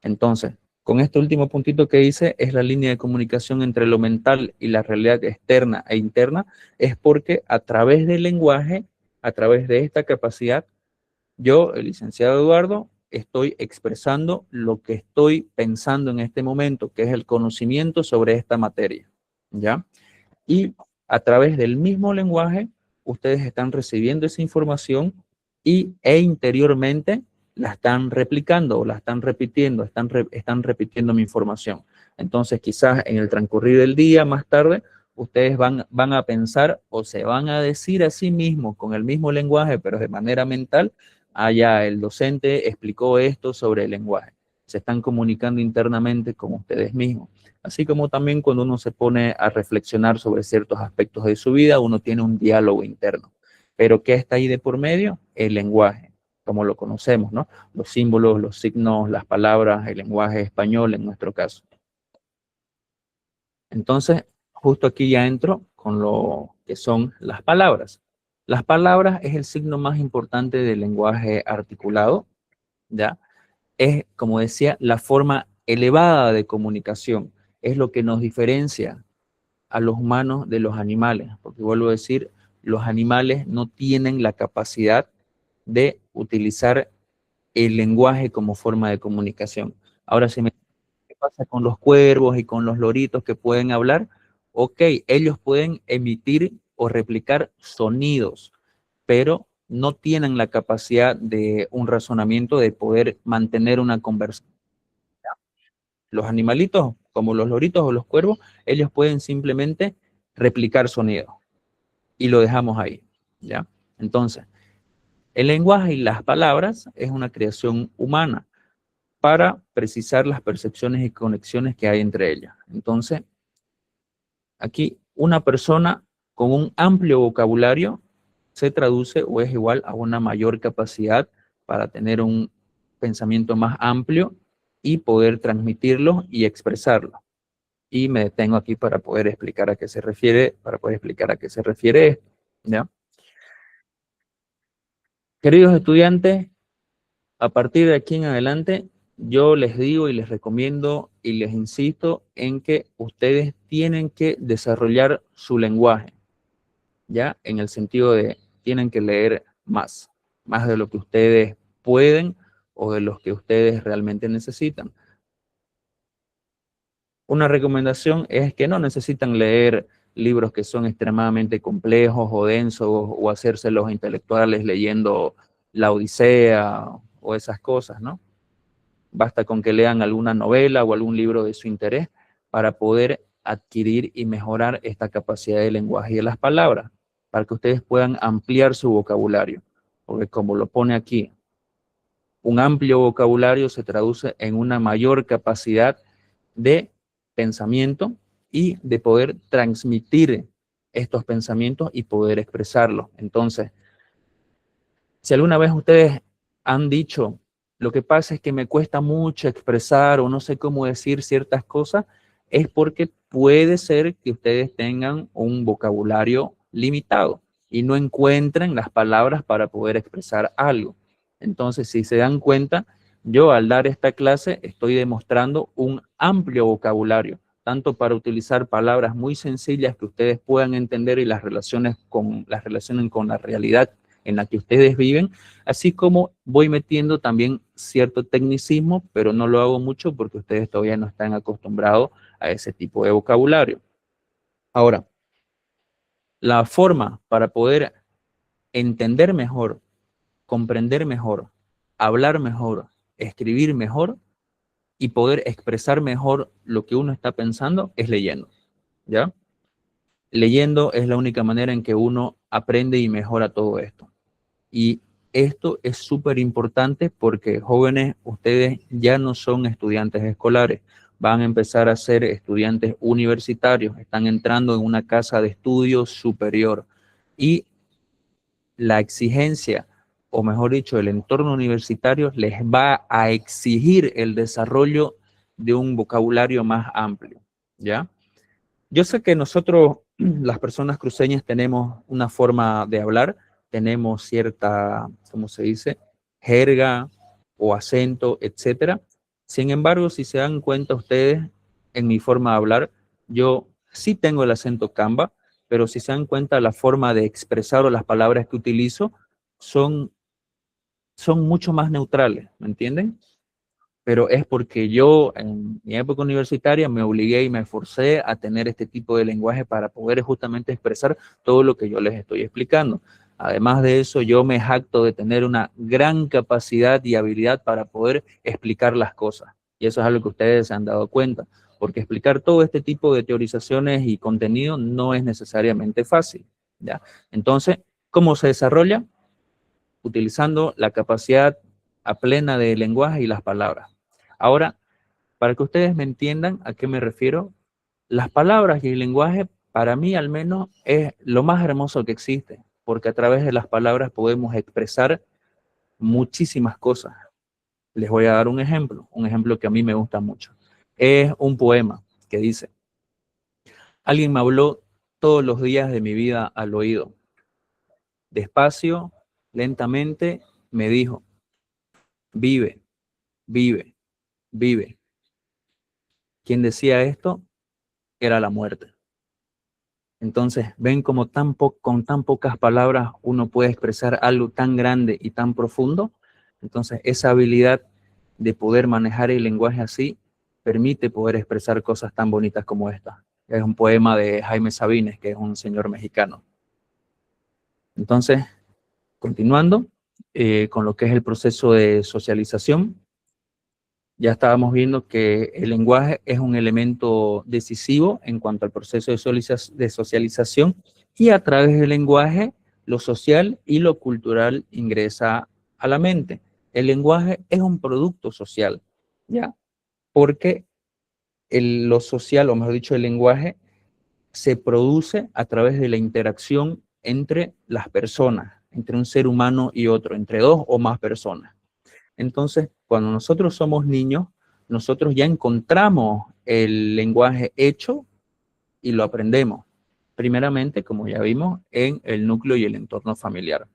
Entonces, con este último puntito que hice, es la línea de comunicación entre lo mental y la realidad externa e interna, es porque a través del lenguaje, a través de esta capacidad, yo, el licenciado Eduardo, estoy expresando lo que estoy pensando en este momento, que es el conocimiento sobre esta materia, ¿ya? Y a través del mismo lenguaje, ustedes están recibiendo esa información e interiormente la están replicando o la están repitiendo, están repitiendo mi información. Entonces, quizás en el transcurrir del día, más tarde, ustedes van a pensar o se van a decir a sí mismos con el mismo lenguaje, pero de manera mental, ya el docente explicó esto sobre el lenguaje. Se están comunicando internamente con ustedes mismos. Así como también cuando uno se pone a reflexionar sobre ciertos aspectos de su vida, uno tiene un diálogo interno. Pero ¿qué está ahí de por medio? El lenguaje, como lo conocemos, ¿no? Los símbolos, los signos, las palabras, el lenguaje español en nuestro caso. Entonces, justo aquí ya entro con lo que son las palabras. Las palabras es el signo más importante del lenguaje articulado, ¿ya? Es, como decía, la forma elevada de comunicación. Es lo que nos diferencia a los humanos de los animales, porque vuelvo a decir, los animales no tienen la capacidad de utilizar el lenguaje como forma de comunicación. Ahora, ¿qué pasa con los cuervos y con los loritos que pueden hablar? Ok, ellos pueden emitir o replicar sonidos, pero no tienen la capacidad de un razonamiento de poder mantener una conversación. Los animalitos, como los loritos o los cuervos, ellos pueden simplemente replicar sonido y lo dejamos ahí, ¿ya? Entonces, el lenguaje y las palabras es una creación humana para precisar las percepciones y conexiones que hay entre ellas. Entonces, Aquí, una persona con un amplio vocabulario se traduce o es igual a una mayor capacidad para tener un pensamiento más amplio y poder transmitirlo y expresarlo. Y me detengo aquí para poder explicar a qué se refiere, esto, ¿ya? Queridos estudiantes, a partir de aquí en adelante, yo les digo y les recomiendo y les insisto en que ustedes tienen que desarrollar su lenguaje, ¿ya? En el sentido de tienen que leer más de lo que ustedes pueden o de los que ustedes realmente necesitan. Una recomendación es que no necesitan leer libros que son extremadamente complejos o densos o hacerse los intelectuales leyendo la Odisea o esas cosas, ¿no? Basta con que lean alguna novela o algún libro de su interés para poder adquirir y mejorar esta capacidad de lenguaje y de las palabras, para que ustedes puedan ampliar su vocabulario. Porque como lo pone aquí, un amplio vocabulario se traduce en una mayor capacidad de pensamiento y de poder transmitir estos pensamientos y poder expresarlos. Entonces, si alguna vez ustedes han dicho, lo que pasa es que me cuesta mucho expresar o no sé cómo decir ciertas cosas, es porque puede ser que ustedes tengan un vocabulario limitado y no encuentren las palabras para poder expresar algo. Entonces, si se dan cuenta, yo al dar esta clase estoy demostrando un amplio vocabulario, tanto para utilizar palabras muy sencillas que ustedes puedan entender y las relacionen con la realidad en la que ustedes viven, así como voy metiendo también cierto tecnicismo, pero no lo hago mucho porque ustedes todavía no están acostumbrados a ese tipo de vocabulario. Ahora, la forma para poder entender mejor, comprender mejor, hablar mejor, escribir mejor y poder expresar mejor lo que uno está pensando es leyendo, ¿ya? Leyendo es la única manera en que uno aprende y mejora todo esto. Y esto es súper importante porque jóvenes, ustedes ya no son estudiantes escolares, van a empezar a ser estudiantes universitarios, están entrando en una casa de estudios superior y la exigencia, o mejor dicho, el entorno universitario les va a exigir el desarrollo de un vocabulario más amplio, ¿ya? Yo sé que nosotros, las personas cruceñas, tenemos una forma de hablar, tenemos cierta, ¿cómo se dice?, jerga o acento, etcétera. Sin embargo, si se dan cuenta ustedes en mi forma de hablar, yo sí tengo el acento camba, pero si se dan cuenta la forma de expresar o las palabras que utilizo son mucho más neutrales, ¿me entienden? Pero es porque yo en mi época universitaria me obligué y me esforcé a tener este tipo de lenguaje para poder justamente expresar todo lo que yo les estoy explicando. Además de eso, yo me jacto de tener una gran capacidad y habilidad para poder explicar las cosas. Y eso es algo que ustedes se han dado cuenta, porque explicar todo este tipo de teorizaciones y contenido no es necesariamente fácil, ¿ya? Entonces, ¿cómo se desarrolla? Utilizando la capacidad a plena de lenguaje y las palabras. Ahora, para que ustedes me entiendan a qué me refiero, las palabras y el lenguaje, para mí al menos, es lo más hermoso que existe, porque a través de las palabras podemos expresar muchísimas cosas. Les voy a dar un ejemplo que a mí me gusta mucho. Es un poema que dice, alguien me habló todos los días de mi vida al oído. Despacio, lentamente, me dijo, vive, vive, vive. Quien decía esto era la muerte. Entonces, ven como con tan pocas palabras uno puede expresar algo tan grande y tan profundo. Entonces, esa habilidad de poder manejar el lenguaje así permite poder expresar cosas tan bonitas como esta. Es un poema de Jaime Sabines, que es un señor mexicano. Entonces, continuando con lo que es el proceso de socialización, ya estábamos viendo que el lenguaje es un elemento decisivo en cuanto al proceso de socialización y a través del lenguaje lo social y lo cultural ingresa a la mente. El lenguaje es un producto social, ¿ya? Porque lo social, o mejor dicho, el lenguaje se produce a través de la interacción entre las personas, entre un ser humano y otro, entre dos o más personas. Entonces, cuando nosotros somos niños, nosotros ya encontramos el lenguaje hecho y lo aprendemos. Primeramente, como ya vimos, en el núcleo y el entorno familiar.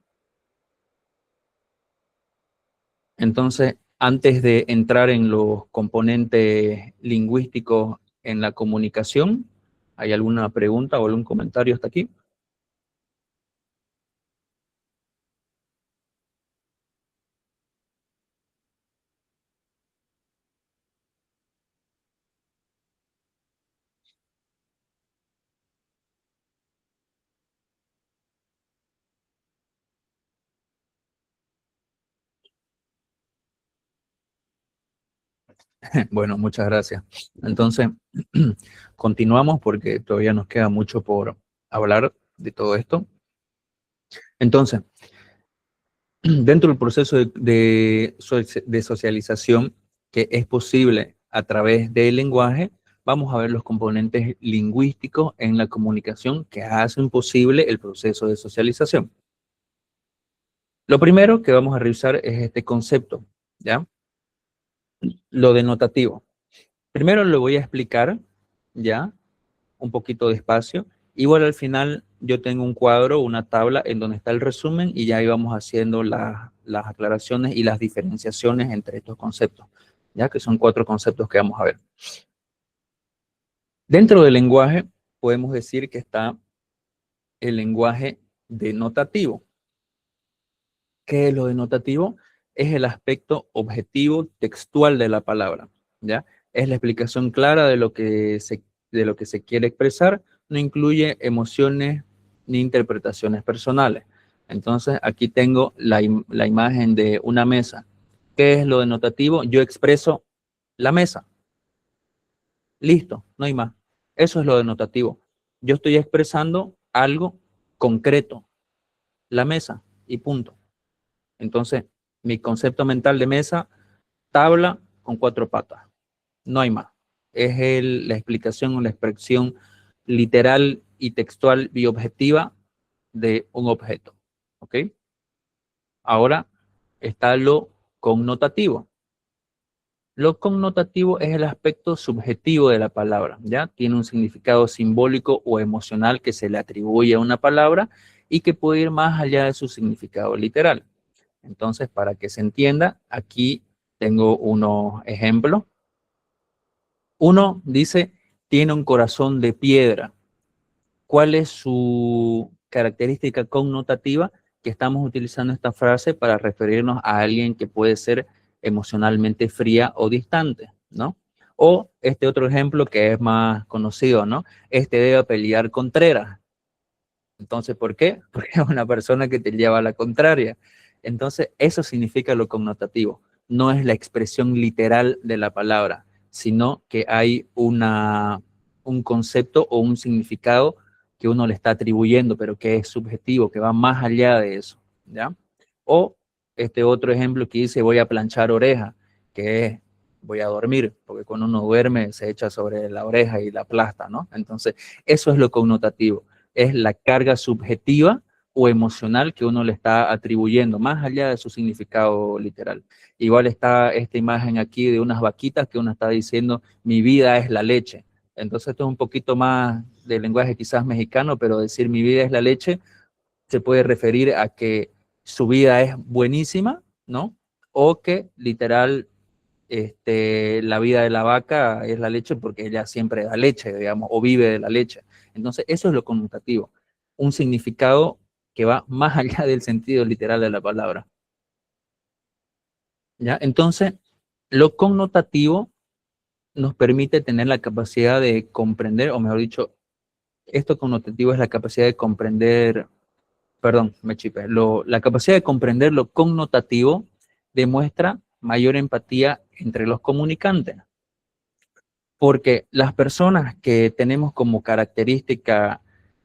Entonces, antes de entrar en los componentes lingüísticos en la comunicación, ¿hay alguna pregunta o algún comentario hasta aquí? Bueno, muchas gracias. Entonces, continuamos porque todavía nos queda mucho por hablar de todo esto. Entonces, dentro del proceso de socialización que es posible a través del lenguaje, vamos a ver los componentes lingüísticos en la comunicación que hacen posible el proceso de socialización. Lo primero que vamos a revisar es este concepto, ¿ya? Lo denotativo. Primero lo voy a explicar, ¿ya? Un poquito despacio. Igual al final yo tengo un cuadro, una tabla en donde está el resumen y ya íbamos haciendo las aclaraciones y las diferenciaciones entre estos conceptos, ya que son 4 conceptos que vamos a ver. Dentro del lenguaje podemos decir que está el lenguaje denotativo. ¿Qué es lo denotativo? Es el aspecto objetivo textual de la palabra, ¿ya? Es la explicación clara de lo que se quiere expresar, no incluye emociones ni interpretaciones personales. Entonces, aquí tengo la imagen de una mesa. ¿Qué es lo denotativo? Yo expreso la mesa. Listo, no hay más. Eso es lo denotativo. Yo estoy expresando algo concreto, la mesa, y punto. Entonces, mi concepto mental de mesa, tabla con 4 patas. No hay más. Es la explicación o la expresión literal y textual y objetiva de un objeto. ¿Ok? Ahora está lo connotativo. Lo connotativo es el aspecto subjetivo de la palabra, ¿ya? Tiene un significado simbólico o emocional que se le atribuye a una palabra y que puede ir más allá de su significado literal. Entonces, para que se entienda, aquí tengo unos ejemplos. Uno dice, tiene un corazón de piedra. ¿Cuál es su característica connotativa? Que estamos utilizando esta frase para referirnos a alguien que puede ser emocionalmente fría o distante, ¿no? O este otro ejemplo que es más conocido, ¿no? Este debe pelear Contreras. Entonces, ¿por qué? Porque es una persona que te lleva a la contraria. Entonces, eso significa lo connotativo. No es la expresión literal de la palabra, sino que hay un concepto o un significado que uno le está atribuyendo, pero que es subjetivo, que va más allá de eso, ¿ya? O este otro ejemplo que dice voy a planchar oreja, que es voy a dormir, porque cuando uno duerme se echa sobre la oreja y la aplasta, ¿no? Entonces, eso es lo connotativo, es la carga subjetiva o emocional que uno le está atribuyendo, más allá de su significado literal. Igual está esta imagen aquí de unas vaquitas que uno está diciendo, mi vida es la leche. Entonces esto es un poquito más de lenguaje quizás mexicano, pero decir mi vida es la leche se puede referir a que su vida es buenísima, ¿no? O que literal la vida de la vaca es la leche porque ella siempre da leche, digamos, o vive de la leche. Entonces, eso es lo connotativo, un significado que va más allá del sentido literal de la palabra. ¿Ya? Entonces, lo connotativo nos permite tener la capacidad de comprender, o mejor dicho, esto connotativo es la capacidad de comprender, perdón, me chipé, la capacidad de comprender lo connotativo demuestra mayor empatía entre los comunicantes. Porque las personas que tenemos como característica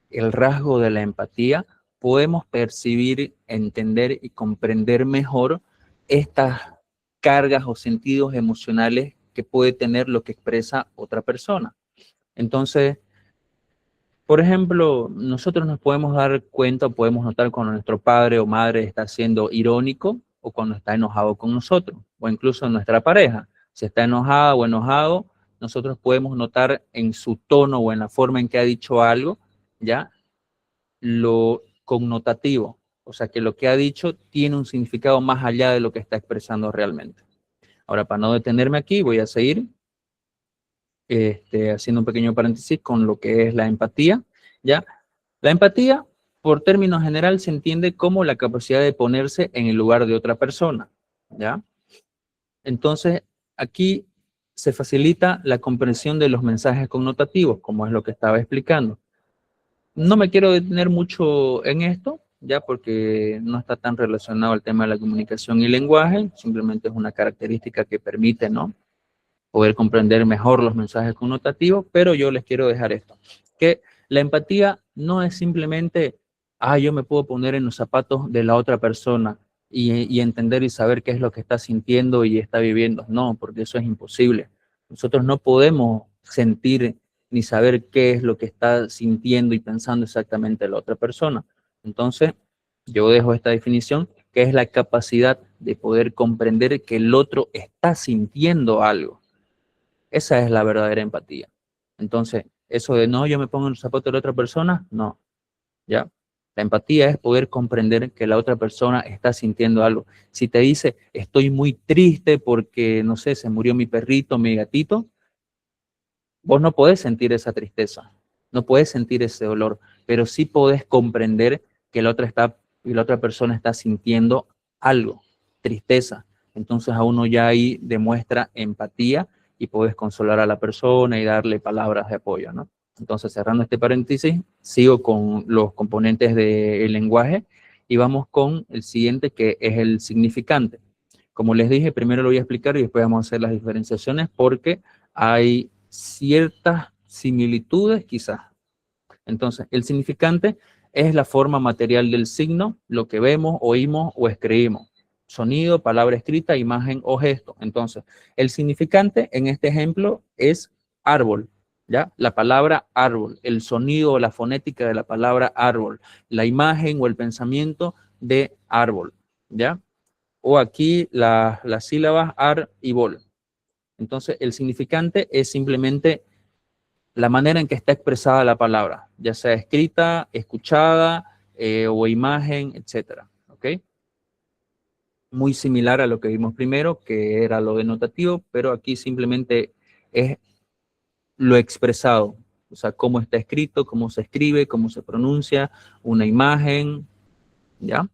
el rasgo de la empatía, podemos percibir, entender y comprender mejor estas cargas o sentidos emocionales que puede tener lo que expresa otra persona. Entonces, Por ejemplo, nosotros nos podemos dar cuenta, podemos notar cuando nuestro padre o madre está siendo irónico o cuando está enojado con nosotros, o incluso nuestra pareja. Si está enojada o enojado, nosotros podemos notar en su tono o en la forma en que ha dicho algo, ya, lo connotativo. O sea, que lo que ha dicho tiene un significado más allá de lo que está expresando realmente. Ahora, para no detenerme aquí, voy a seguir haciendo un pequeño paréntesis con lo que es la empatía, ¿ya? La empatía, por término general, se entiende como la capacidad de ponerse en el lugar de otra persona, ¿ya? Entonces, aquí se facilita la comprensión de los mensajes connotativos, como es lo que estaba explicando. No me quiero detener mucho en esto, ya porque no está tan relacionado al tema de la comunicación y lenguaje, simplemente es una característica que permite, ¿no?, poder comprender mejor los mensajes connotativos, pero yo les quiero dejar esto, que la empatía no es simplemente, yo me puedo poner en los zapatos de la otra persona y entender y saber qué es lo que está sintiendo y está viviendo. No, porque eso es imposible. Nosotros no podemos sentir ni saber qué es lo que está sintiendo y pensando exactamente la otra persona. Entonces, yo dejo esta definición, que es la capacidad de poder comprender que el otro está sintiendo algo. Esa es la verdadera empatía. Entonces, eso de no, yo me pongo en los zapatos de la otra persona, no, ¿ya? La empatía es poder comprender que la otra persona está sintiendo algo. Si te dice, estoy muy triste porque, no sé, se murió mi perrito, mi gatito, vos no podés sentir esa tristeza, no podés sentir ese dolor, pero sí podés comprender que la otra persona está sintiendo algo, tristeza. Entonces a uno ya ahí demuestra empatía y podés consolar a la persona y darle palabras de apoyo, ¿no? Entonces, cerrando este paréntesis, sigo con los componentes del lenguaje y vamos con el siguiente, que es el significante. Como les dije, primero lo voy a explicar y después vamos a hacer las diferenciaciones porque hay ciertas similitudes quizás. Entonces, el significante es la forma material del signo, lo que vemos, oímos o escribimos. Sonido, palabra escrita, imagen o gesto. Entonces, el significante en este ejemplo es árbol, ¿ya? La palabra árbol, el sonido o la fonética de la palabra árbol, la imagen o el pensamiento de árbol, ¿ya? O aquí las sílabas ar y bol. Entonces, el significante es simplemente la manera en que está expresada la palabra, ya sea escrita, escuchada o imagen, etcétera. ¿Ok? Muy similar a lo que vimos primero, que era lo denotativo, pero aquí simplemente es lo expresado, o sea, cómo está escrito, cómo se escribe, cómo se pronuncia, una imagen, ¿ya?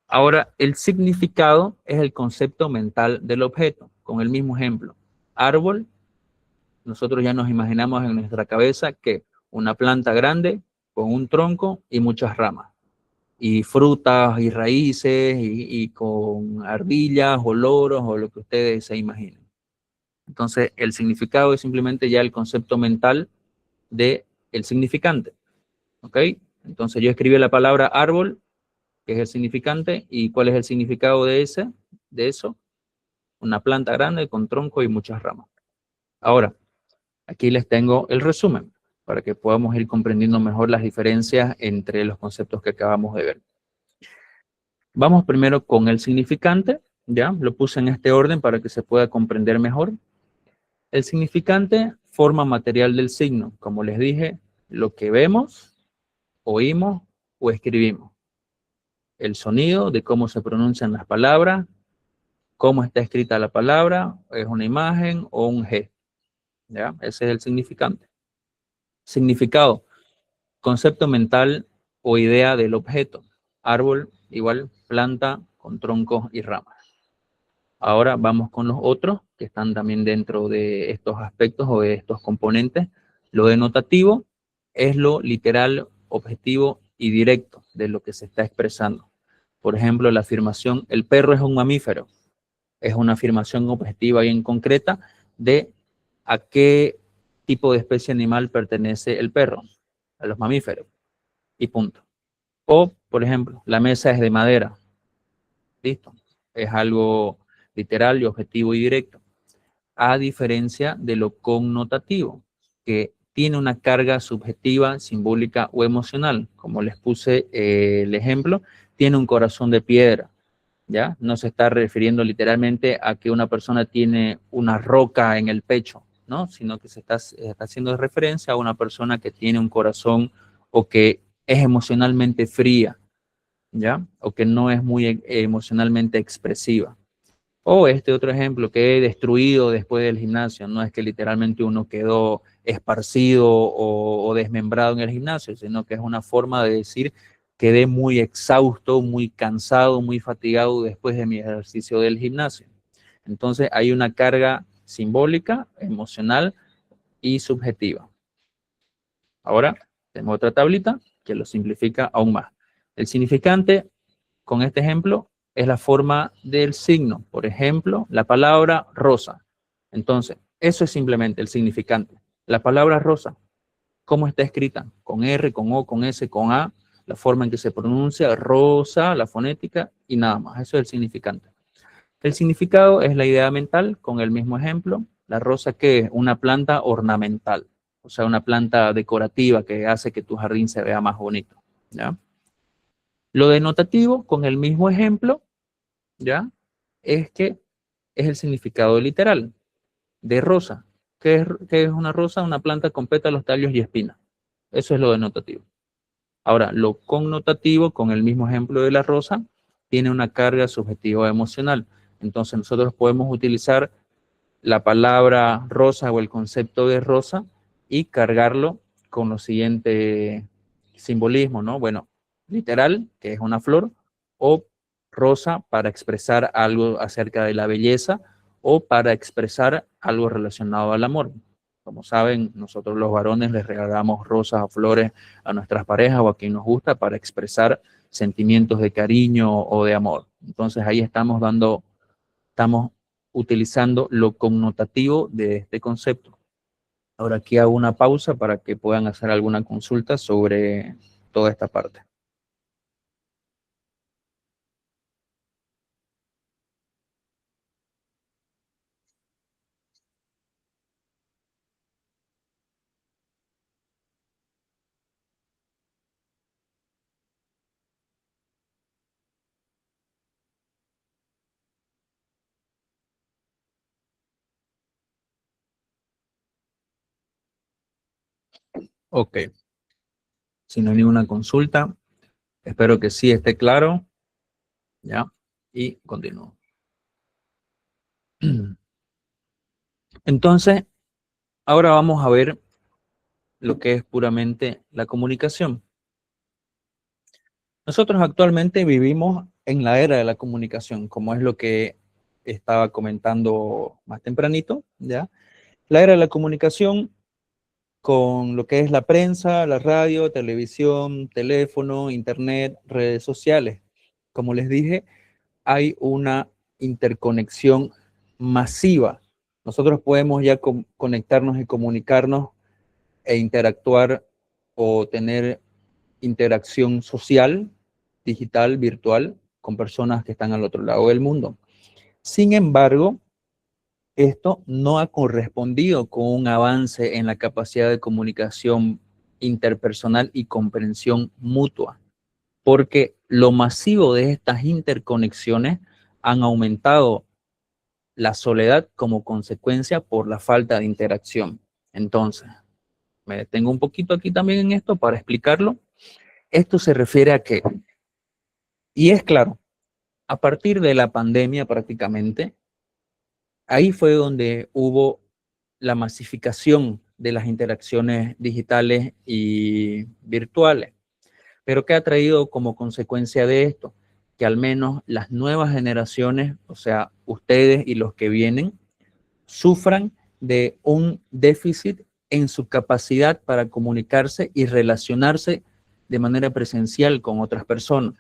Ahora, el significado es el concepto mental del objeto, con el mismo ejemplo. Árbol, nosotros ya nos imaginamos en nuestra cabeza que una planta grande con un tronco y muchas ramas, y frutas y raíces y con ardillas o loros o lo que ustedes se imaginen. Entonces, el significado es simplemente ya el concepto mental de el significante, ¿ok? Entonces, yo escribí la palabra árbol, que es el significante, y ¿cuál es el significado de eso? Una planta grande con tronco y muchas ramas. Ahora, aquí les tengo el resumen para que podamos ir comprendiendo mejor las diferencias entre los conceptos que acabamos de ver. Vamos primero con el significante, ya lo puse en este orden para que se pueda comprender mejor. El significante, forma material del signo, como les dije, lo que vemos, oímos o escribimos. El sonido de cómo se pronuncian las palabras, cómo está escrita la palabra, es una imagen o un gesto, ¿ya? Ese es el significante. Significado, concepto mental o idea del objeto. Árbol, igual, planta con troncos y ramas. Ahora vamos con los otros que están también dentro de estos aspectos o de estos componentes. Lo denotativo es lo literal, objetivo y directo de lo que se está expresando. Por ejemplo, la afirmación, el perro es un mamífero. Es una afirmación objetiva y en concreta de a qué tipo de especie animal pertenece el perro, a los mamíferos, y punto. O, por ejemplo, la mesa es de madera. Listo. Es algo literal y objetivo y directo. A diferencia de lo connotativo, que tiene una carga subjetiva, simbólica o emocional. Como les puse el ejemplo, tiene un corazón de piedra, ¿ya? No se está refiriendo literalmente a que una persona tiene una roca en el pecho, ¿no? Sino que se está haciendo referencia a una persona que tiene un corazón o que es emocionalmente fría, ¿ya? O que no es muy emocionalmente expresiva. O este otro ejemplo, que he destruido después del gimnasio, no es que literalmente uno quedó esparcido o desmembrado en el gimnasio, sino que es una forma de decir quedé muy exhausto, muy cansado, muy fatigado después de mi ejercicio del gimnasio. Entonces hay una carga simbólica, emocional y subjetiva. Ahora tengo otra tablita que lo simplifica aún más. El significante, con este ejemplo, es la forma del signo. Por ejemplo, la palabra rosa. Entonces, eso es simplemente el significante. La palabra rosa, ¿cómo está escrita? Con R, con O, con S, con A, la forma en que se pronuncia, rosa, la fonética y nada más. Eso es el significante. El significado es la idea mental, con el mismo ejemplo. La rosa, que es una planta ornamental, o sea, una planta decorativa que hace que tu jardín se vea más bonito, ¿ya? Lo denotativo, con el mismo ejemplo, ¿ya? Es que es el significado literal de rosa. ¿Qué es una rosa? Una planta con pétalos, tallos y espinas. Eso es lo denotativo. Ahora, lo connotativo, con el mismo ejemplo de la rosa, tiene una carga subjetiva emocional. Entonces nosotros podemos utilizar la palabra rosa o el concepto de rosa y cargarlo con los siguientes simbolismos, ¿no? Bueno, literal, que es una flor, o rosa para expresar algo acerca de la belleza o para expresar algo relacionado al amor. Como saben, nosotros los varones les regalamos rosas o flores a nuestras parejas o a quien nos gusta para expresar sentimientos de cariño o de amor. Entonces ahí estamos utilizando lo connotativo de este concepto. Ahora aquí hago una pausa para que puedan hacer alguna consulta sobre toda esta parte. Ok, si no hay ninguna consulta, espero que sí esté claro, ¿ya? Y continúo. Entonces, ahora vamos a ver lo que es puramente la comunicación. Nosotros actualmente vivimos en la era de la comunicación, como es lo que estaba comentando más tempranito, ¿ya? La era de la comunicación con lo que es la prensa, la radio, televisión, teléfono, internet, redes sociales. Como les dije, hay una interconexión masiva. Nosotros podemos ya conectarnos y comunicarnos e interactuar o tener interacción social, digital, virtual, con personas que están al otro lado del mundo. Sin embargo, esto no ha correspondido con un avance en la capacidad de comunicación interpersonal y comprensión mutua, porque lo masivo de estas interconexiones han aumentado la soledad como consecuencia por la falta de interacción. Entonces, me detengo un poquito aquí también en esto para explicarlo. Esto se refiere a que, y es claro, a partir de la pandemia prácticamente, ahí fue donde hubo la masificación de las interacciones digitales y virtuales. Pero ¿qué ha traído como consecuencia de esto? Que al menos las nuevas generaciones, o sea, ustedes y los que vienen, sufran de un déficit en su capacidad para comunicarse y relacionarse de manera presencial con otras personas.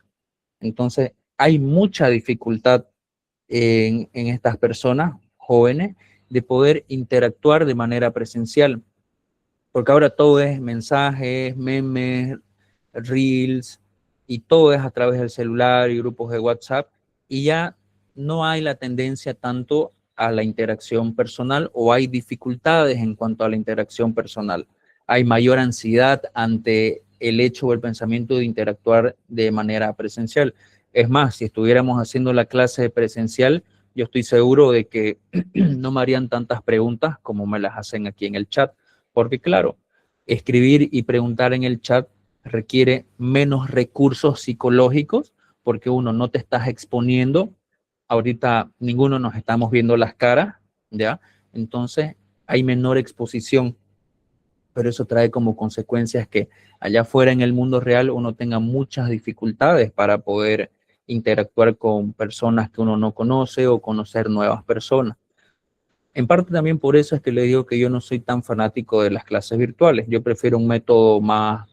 Entonces, hay mucha dificultad en estas personas jóvenes de poder interactuar de manera presencial, porque ahora todo es mensajes, memes, reels, y todo es a través del celular y grupos de WhatsApp, y ya no hay la tendencia tanto a la interacción personal o hay dificultades en cuanto a la interacción personal. hay mayor ansiedad ante el hecho o el pensamiento de interactuar de manera presencial. Es más, si estuviéramos haciendo la clase presencial, yo estoy seguro de que no me harían tantas preguntas como me las hacen aquí en el chat, porque claro, escribir y preguntar en el chat requiere menos recursos psicológicos, porque uno no te estás exponiendo, ahorita ninguno nos estamos viendo las caras, ¿ya? Entonces hay menor exposición, pero eso trae como consecuencias que allá afuera en el mundo real uno tenga muchas dificultades para poder interactuar con personas que uno no conoce o conocer nuevas personas. En parte también por eso es que le digo que yo no soy tan fanático de las clases virtuales. Yo prefiero un método más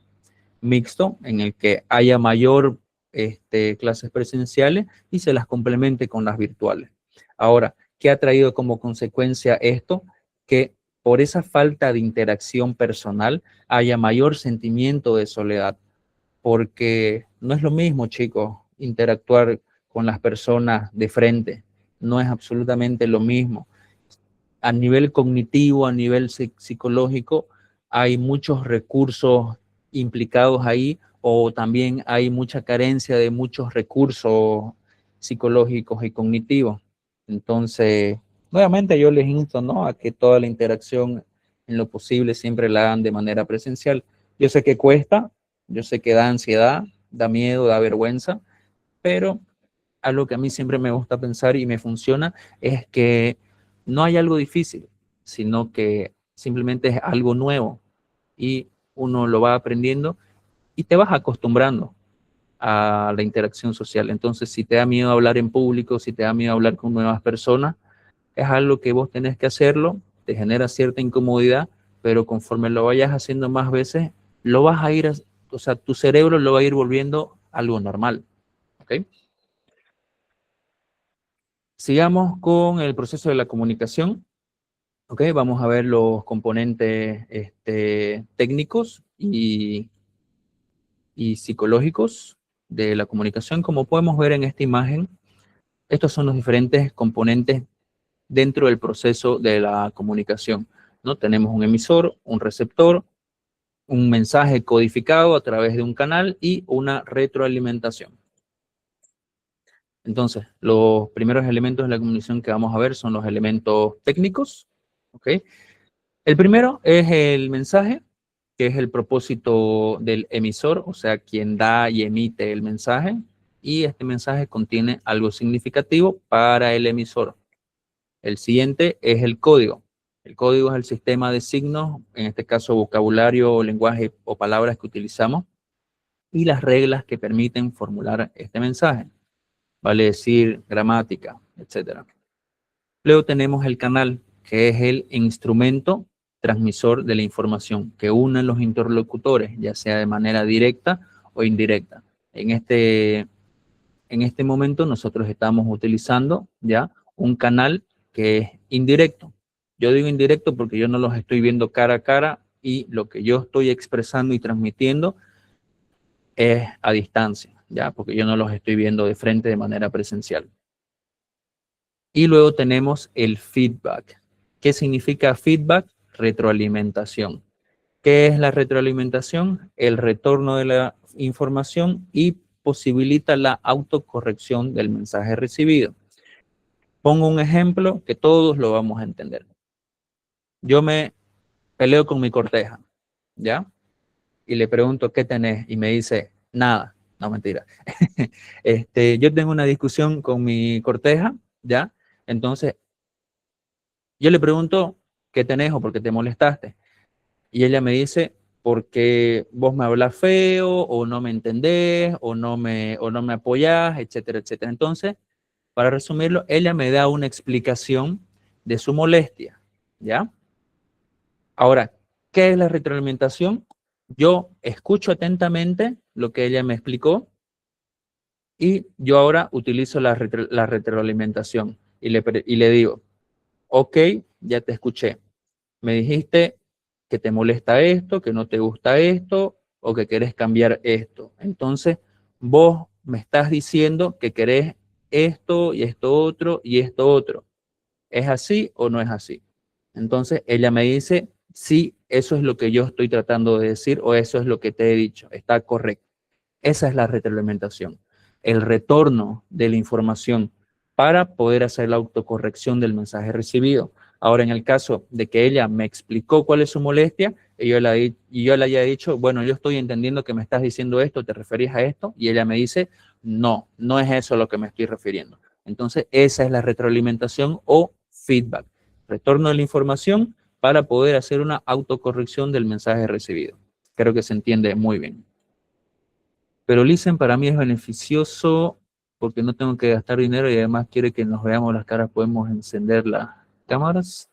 mixto en el que haya mayor clases presenciales y se las complemente con las virtuales. Ahora, ¿qué ha traído como consecuencia esto? Que por esa falta de interacción personal haya mayor sentimiento de soledad, porque no es lo mismo, chicos, interactuar con las personas de frente, no es absolutamente lo mismo. A nivel cognitivo, a nivel psicológico, hay muchos recursos implicados ahí, o también hay mucha carencia de muchos recursos psicológicos y cognitivos. Entonces, nuevamente yo les insto, ¿no?, a que toda la interacción en lo posible siempre la hagan de manera presencial. Yo sé que cuesta, yo sé que da ansiedad, da miedo, da vergüenza, pero algo que a mí siempre me gusta pensar y me funciona es que no hay algo difícil, sino que simplemente es algo nuevo y uno lo va aprendiendo y te vas acostumbrando a la interacción social. Entonces, si te da miedo hablar en público, si te da miedo hablar con nuevas personas, es algo que vos tenés que hacerlo, te genera cierta incomodidad, pero conforme lo vayas haciendo más veces, lo vas a ir, o sea, tu cerebro lo va a ir volviendo algo normal, ¿ok? Sigamos con el proceso de la comunicación. Ok, vamos a ver los componentes técnicos y psicológicos de la comunicación. Como podemos ver en esta imagen, estos son los diferentes componentes dentro del proceso de la comunicación, ¿no? Tenemos un emisor, un receptor, un mensaje codificado a través de un canal y una retroalimentación. Entonces, los primeros elementos de la comunicación que vamos a ver son los elementos técnicos, ¿ok? El primero es el mensaje, que es el propósito del emisor, o sea, quien da y emite el mensaje, y este mensaje contiene algo significativo para el emisor. El siguiente es el código. El código es el sistema de signos, en este caso vocabulario, lenguaje o palabras que utilizamos, y las reglas que permiten formular este mensaje, vale decir gramática, etc. Luego tenemos el canal, que es el instrumento transmisor de la información que une los interlocutores, ya sea de manera directa o indirecta. En este momento nosotros estamos utilizando ya un canal que es indirecto. Yo digo indirecto porque yo no los estoy viendo cara a cara y lo que yo estoy expresando y transmitiendo es a distancia, ya, porque yo no los estoy viendo de frente de manera presencial. Y luego tenemos el feedback. ¿Qué significa feedback? Retroalimentación. ¿Qué es la retroalimentación? El retorno de la información y posibilita la autocorrección del mensaje recibido. Pongo un ejemplo que todos lo vamos a entender. Yo me peleo con mi corteja, ¿ya? Y le pregunto, ¿qué tenés? Y me dice, nada. No, mentira. Yo tengo una discusión con mi corteja, ¿ya? Entonces, yo le pregunto, ¿qué tenés o por qué te molestaste? Y ella me dice, porque vos me hablas feo, o no me entendés, o no me apoyás, etcétera, etcétera. Entonces, para resumirlo, ella me da una explicación de su molestia, ¿ya? Ahora, ¿qué es la retroalimentación? Yo escucho atentamente lo que ella me explicó y yo ahora utilizo la retroalimentación y le digo, ok, ya te escuché. Me dijiste que te molesta esto, que no te gusta esto o que querés cambiar esto. Entonces, vos me estás diciendo que querés esto y esto otro y esto otro. ¿Es así o no es así? Entonces, ella me dice, sí, eso es lo que yo estoy tratando de decir o eso es lo que te he dicho, está correcto. Esa es la retroalimentación, el retorno de la información para poder hacer la autocorrección del mensaje recibido. Ahora, en el caso de que ella me explicó cuál es su molestia y yo le haya dicho, bueno, yo estoy entendiendo que me estás diciendo esto, ¿te referís a esto? Y ella me dice, no, no es eso a lo que me estoy refiriendo. Entonces, esa es la retroalimentación o feedback. Retorno de la información para poder hacer una autocorrección del mensaje recibido. Creo que se entiende muy bien. Pero Listen para mí es beneficioso porque no tengo que gastar dinero y además quiere que nos veamos las caras, podemos encender las cámaras.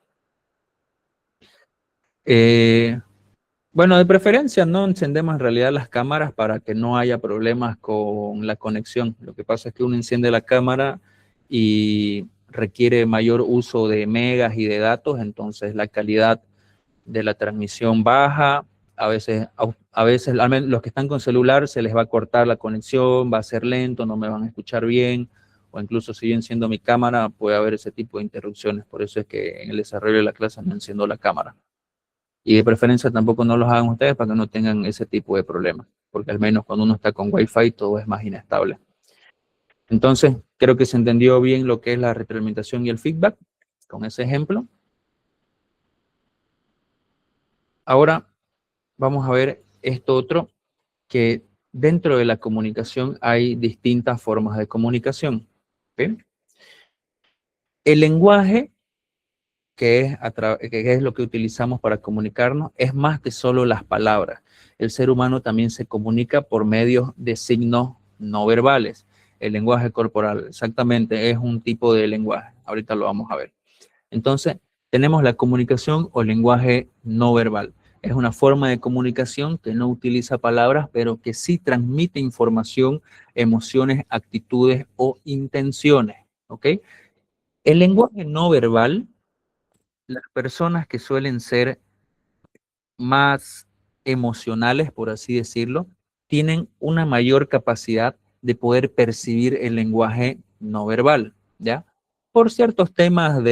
Bueno, de preferencia no encendemos en realidad las cámaras para que no haya problemas con la conexión. Lo que pasa es que uno enciende la cámara y requiere mayor uso de megas y de datos, entonces la calidad de la transmisión baja. A veces, al menos los que están con celular, se les va a cortar la conexión, va a ser lento, no me van a escuchar bien, o incluso si yo enciendo mi cámara, puede haber ese tipo de interrupciones. Por eso es que en el desarrollo de la clase no enciendo la cámara. Y de preferencia tampoco no los hagan ustedes para que no tengan ese tipo de problemas, porque al menos cuando uno está con Wi-Fi todo es más inestable. Entonces, creo que se entendió bien lo que es la retroalimentación y el feedback con ese ejemplo. Ahora vamos a ver esto otro, que dentro de la comunicación hay distintas formas de comunicación. ¿Okay? El lenguaje, que es lo que utilizamos para comunicarnos, es más que solo las palabras. El ser humano también se comunica por medios de signos no verbales. El lenguaje corporal, exactamente, es un tipo de lenguaje. Ahorita lo vamos a ver. Entonces, tenemos la comunicación o lenguaje no verbal. Es una forma de comunicación que no utiliza palabras, pero que sí transmite información, emociones, actitudes o intenciones. ¿Ok? El lenguaje no verbal, las personas que suelen ser más emocionales, por así decirlo, tienen una mayor capacidad de poder percibir el lenguaje no verbal, ¿ya? Por ciertos temas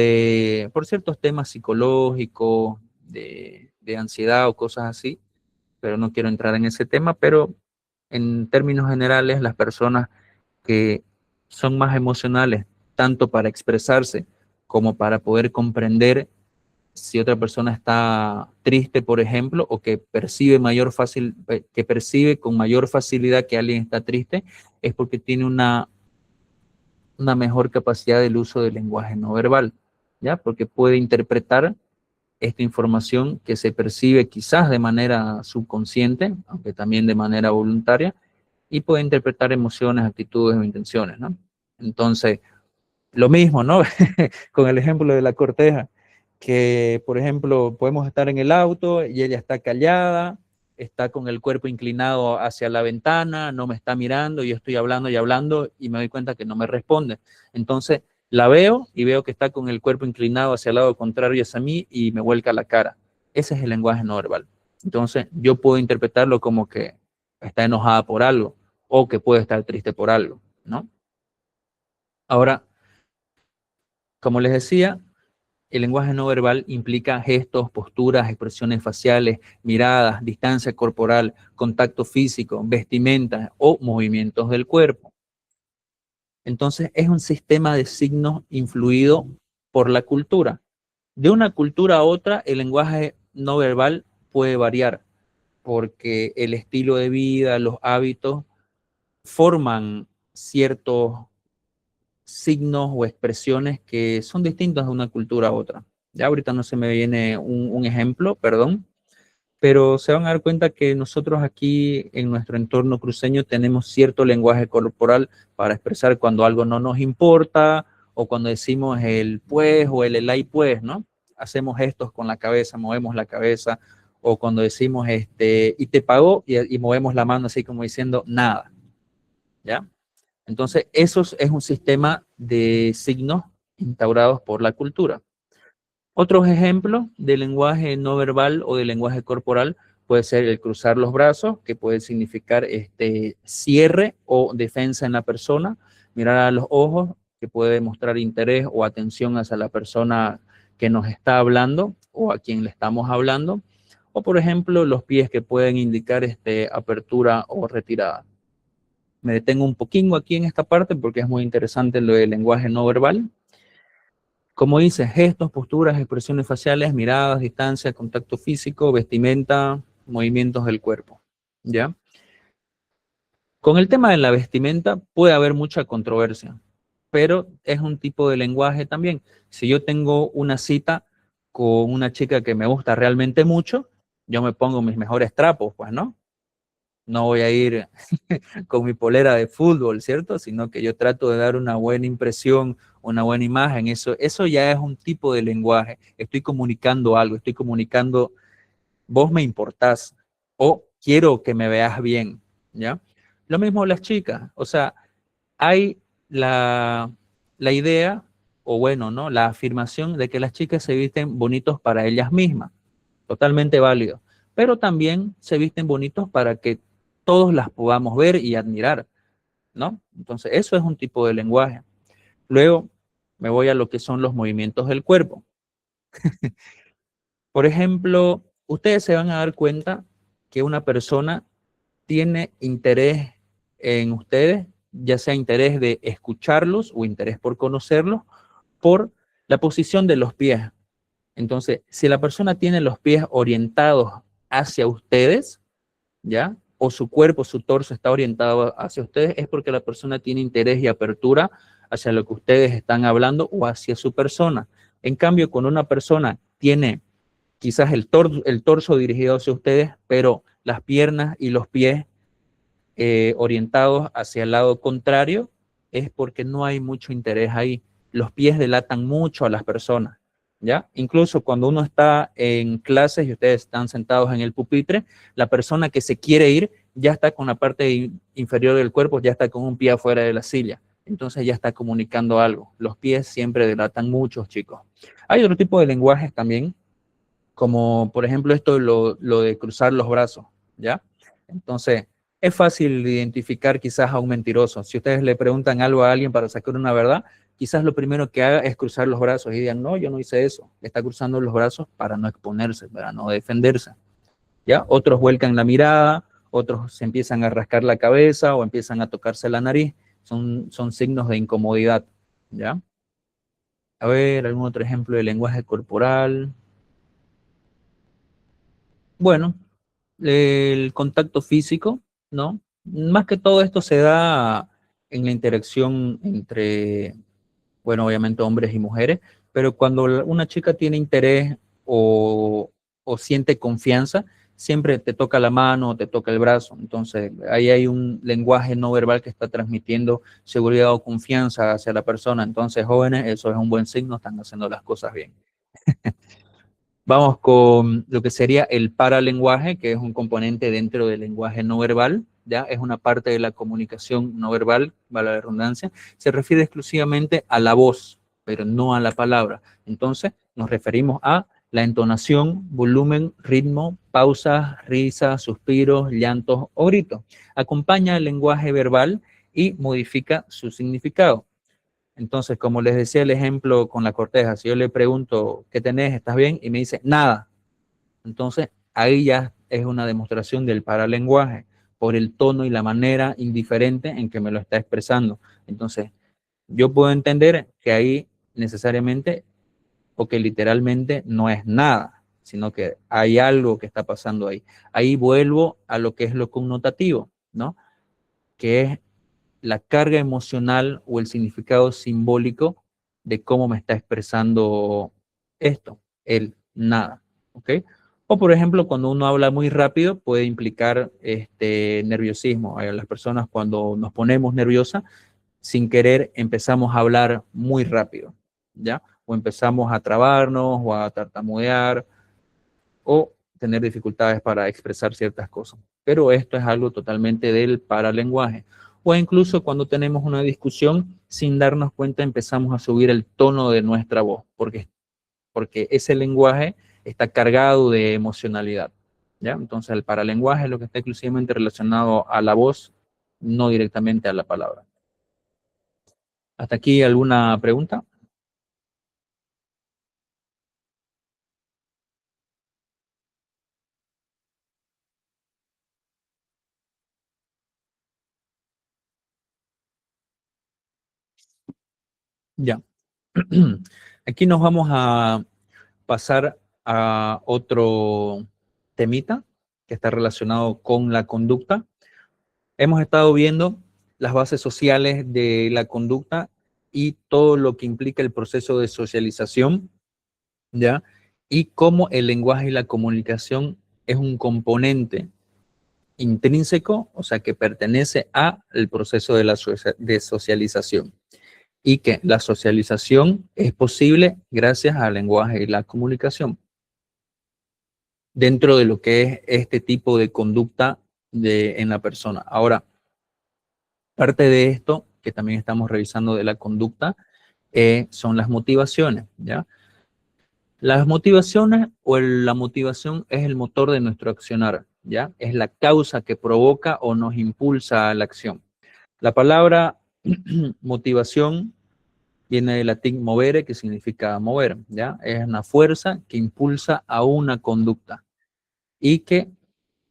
psicológicos, de ansiedad o cosas así, pero no quiero entrar en ese tema, pero en términos generales, las personas que son más emocionales, tanto para expresarse como para poder comprender si otra persona está triste, por ejemplo, o que percibe con mayor facilidad que alguien está triste, es porque tiene una mejor capacidad del uso del lenguaje no verbal, ¿ya? Porque puede interpretar esta información que se percibe quizás de manera subconsciente, aunque también de manera voluntaria, y puede interpretar emociones, actitudes o intenciones, ¿no? Entonces, lo mismo, ¿no? Con el ejemplo de la corteja, que por ejemplo podemos estar en el auto y ella está callada, está con el cuerpo inclinado hacia la ventana, no me está mirando, yo estoy hablando y hablando y me doy cuenta que no me responde. Entonces la veo y veo que está con el cuerpo inclinado hacia el lado contrario hacia mí y me vuelca la cara. Ese es el lenguaje no verbal. Entonces yo puedo interpretarlo como que está enojada por algo o que puede estar triste por algo, ¿no? Ahora, como les decía, el lenguaje no verbal implica gestos, posturas, expresiones faciales, miradas, distancia corporal, contacto físico, vestimenta o movimientos del cuerpo. Entonces, es un sistema de signos influido por la cultura. De una cultura a otra, el lenguaje no verbal puede variar porque el estilo de vida, los hábitos forman ciertos signos o expresiones que son distintas de una cultura a otra. Ya ahorita no se me viene un ejemplo, perdón, pero se van a dar cuenta que nosotros aquí en nuestro entorno cruceño tenemos cierto lenguaje corporal para expresar cuando algo no nos importa o cuando decimos el pues o el ay pues, ¿no? Hacemos gestos con la cabeza, movemos la cabeza, o cuando decimos y te pagó y movemos la mano así como diciendo nada, ¿ya? Entonces, eso es un sistema de signos instaurados por la cultura. Otros ejemplos de lenguaje no verbal o de lenguaje corporal puede ser el cruzar los brazos, que puede significar cierre o defensa en la persona, mirar a los ojos, que puede mostrar interés o atención hacia la persona que nos está hablando o a quien le estamos hablando, O, por ejemplo, los pies que pueden indicar apertura o retirada. Me detengo un poquito aquí en esta parte porque es muy interesante lo del lenguaje no verbal. Como dice, gestos, posturas, expresiones faciales, miradas, distancia, contacto físico, vestimenta, movimientos del cuerpo. ¿Ya? Con el tema de la vestimenta puede haber mucha controversia, pero es un tipo de lenguaje también. Si yo tengo una cita con una chica que me gusta realmente mucho, yo me pongo mis mejores trapos, pues, ¿no? No voy a ir con mi polera de fútbol, ¿cierto? Sino que yo trato de dar una buena impresión, una buena imagen. Eso ya es un tipo de lenguaje. Estoy comunicando algo, estoy comunicando, vos me importás o quiero que me veas bien, ¿ya? Lo mismo las chicas, o sea, hay la idea, o bueno, ¿no? La afirmación de que las chicas se visten bonitos para ellas mismas, totalmente válido, pero también se visten bonitos para que todos las podamos ver y admirar, ¿no? Entonces, eso es un tipo de lenguaje. Luego, me voy a lo que son los movimientos del cuerpo. Por ejemplo, ustedes se van a dar cuenta que una persona tiene interés en ustedes, ya sea interés de escucharlos o interés por conocerlos, por la posición de los pies. Entonces, si la persona tiene los pies orientados hacia ustedes, ¿ya? O su cuerpo, su torso está orientado hacia ustedes, es porque la persona tiene interés y apertura hacia lo que ustedes están hablando o hacia su persona. En cambio, cuando una persona tiene quizás el torso dirigido hacia ustedes, pero las piernas y los pies orientados hacia el lado contrario, es porque no hay mucho interés ahí. Los pies delatan mucho a las personas, ¿ya? Incluso cuando uno está en clases y ustedes están sentados en el pupitre, la persona que se quiere ir ya está con la parte inferior del cuerpo, ya está con un pie afuera de la silla. Entonces ya está comunicando algo. Los pies siempre delatan mucho, chicos. Hay otro tipo de lenguajes también, como por ejemplo lo de cruzar los brazos, ¿ya? Entonces, es fácil identificar quizás a un mentiroso. Si ustedes le preguntan algo a alguien para sacar una verdad, quizás lo primero que haga es cruzar los brazos y digan, no, yo no hice eso. Está cruzando los brazos para no exponerse, para no defenderse, ¿ya? Otros vuelcan la mirada, otros se empiezan a rascar la cabeza o empiezan a tocarse la nariz. Son signos de incomodidad, ¿ya? A ver, algún otro ejemplo de lenguaje corporal. Bueno, el contacto físico, ¿no? Más que todo esto se da en la interacción entre, bueno, obviamente hombres y mujeres, pero cuando una chica tiene interés o siente confianza, siempre te toca la mano o te toca el brazo. Entonces, ahí hay un lenguaje no verbal que está transmitiendo seguridad o confianza hacia la persona. Entonces, jóvenes, eso es un buen signo, están haciendo las cosas bien. Vamos con lo que sería el paralenguaje, que es un componente dentro del lenguaje no verbal, ¿ya? Es una parte de la comunicación no verbal, vale la redundancia. Se refiere exclusivamente a la voz, pero no a la palabra. Entonces, nos referimos a la entonación, volumen, ritmo, pausas, risas, suspiros, llantos o gritos. Acompaña el lenguaje verbal y modifica su significado. Entonces, como les decía el ejemplo con la corteja, si yo le pregunto, ¿qué tenés? ¿Estás bien? Y me dice, nada. Entonces, ahí ya es una demostración del paralenguaje, por el tono y la manera indiferente en que me lo está expresando. Entonces, yo puedo entender que ahí necesariamente o que literalmente no es nada, sino que hay algo que está pasando ahí. Ahí vuelvo a lo que es lo connotativo, ¿no? Que es la carga emocional o el significado simbólico de cómo me está expresando esto, el nada, ¿ok? O por ejemplo, cuando uno habla muy rápido puede implicar nerviosismo. Las personas cuando nos ponemos nerviosas, sin querer empezamos a hablar muy rápido, ¿ya? O empezamos a trabarnos o a tartamudear o tener dificultades para expresar ciertas cosas. Pero esto es algo totalmente del paralenguaje. O incluso cuando tenemos una discusión, sin darnos cuenta empezamos a subir el tono de nuestra voz, porque ese lenguaje está cargado de emocionalidad, ¿ya? Entonces el paralenguaje es lo que está exclusivamente relacionado a la voz, no directamente a la palabra. ¿Hasta aquí alguna pregunta? Ya. Aquí nos vamos a pasar a otro temita que está relacionado con la conducta. Hemos estado viendo las bases sociales de la conducta y todo lo que implica el proceso de socialización, ¿ya? Y cómo el lenguaje y la comunicación es un componente intrínseco, o sea, que pertenece al proceso de socialización, y que la socialización es posible gracias al lenguaje y la comunicación dentro de lo que es este tipo de conducta en la persona. Ahora, parte de esto que también estamos revisando de la conducta son las motivaciones, ¿ya? Las motivaciones la motivación es el motor de nuestro accionar, ¿ya? Es la causa que provoca o nos impulsa a la acción. La palabra motivación viene del latín movere, que significa mover, ¿ya? Es una fuerza que impulsa a una conducta y que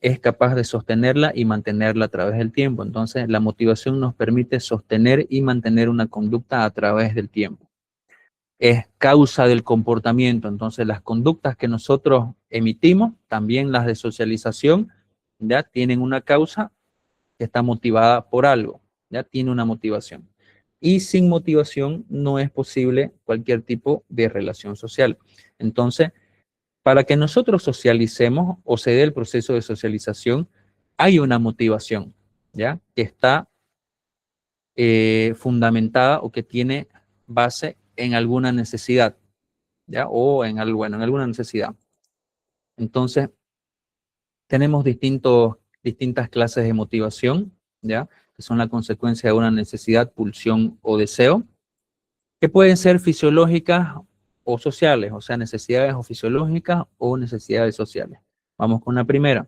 es capaz de sostenerla y mantenerla a través del tiempo. Entonces, la motivación nos permite sostener y mantener una conducta a través del tiempo. Es causa del comportamiento. Entonces, las conductas que nosotros emitimos, también las de socialización, ya tienen una causa que está motivada por algo, ya tiene una motivación. Y sin motivación no es posible cualquier tipo de relación social. Entonces, para que nosotros socialicemos o se dé el proceso de socialización, hay una motivación, ¿ya? Que está fundamentada o que tiene base en alguna necesidad, ¿ya? O en algo, bueno, en alguna necesidad. Entonces, tenemos distintas clases de motivación, ¿ya? Que son la consecuencia de una necesidad, pulsión o deseo, que pueden ser fisiológicas o sociales, o sea, necesidades o fisiológicas o necesidades sociales. Vamos con la primera.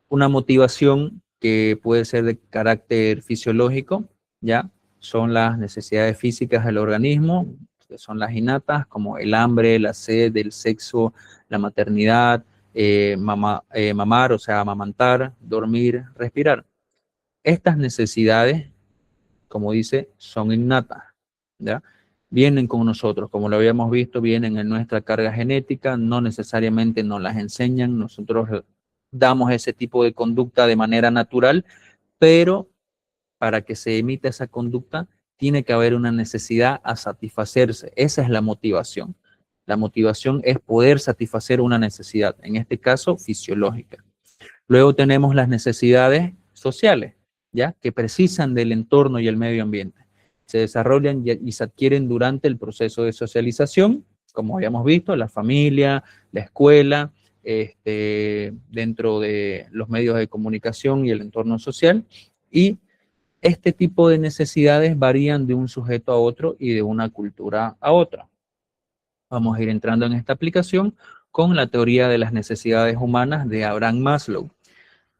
Una motivación que puede ser de carácter fisiológico, ¿ya? Son las necesidades físicas del organismo, que son las innatas, como el hambre, la sed, el sexo, la maternidad, mamar, o sea, amamantar, dormir, respirar. Estas necesidades, como dice, son innatas, ¿ya? Vienen con nosotros, como lo habíamos visto, vienen en nuestra carga genética, no necesariamente nos las enseñan, nosotros damos ese tipo de conducta de manera natural, pero para que se emita esa conducta tiene que haber una necesidad a satisfacerse. Esa es la motivación. La motivación es poder satisfacer una necesidad, en este caso fisiológica. Luego tenemos las necesidades sociales, ¿ya? Que precisan del entorno y el medio ambiente. Se desarrollan y se adquieren durante el proceso de socialización, como habíamos visto, la familia, la escuela, dentro de los medios de comunicación y el entorno social. Y este tipo de necesidades varían de un sujeto a otro y de una cultura a otra. Vamos a ir entrando en esta aplicación con la teoría de las necesidades humanas de Abraham Maslow.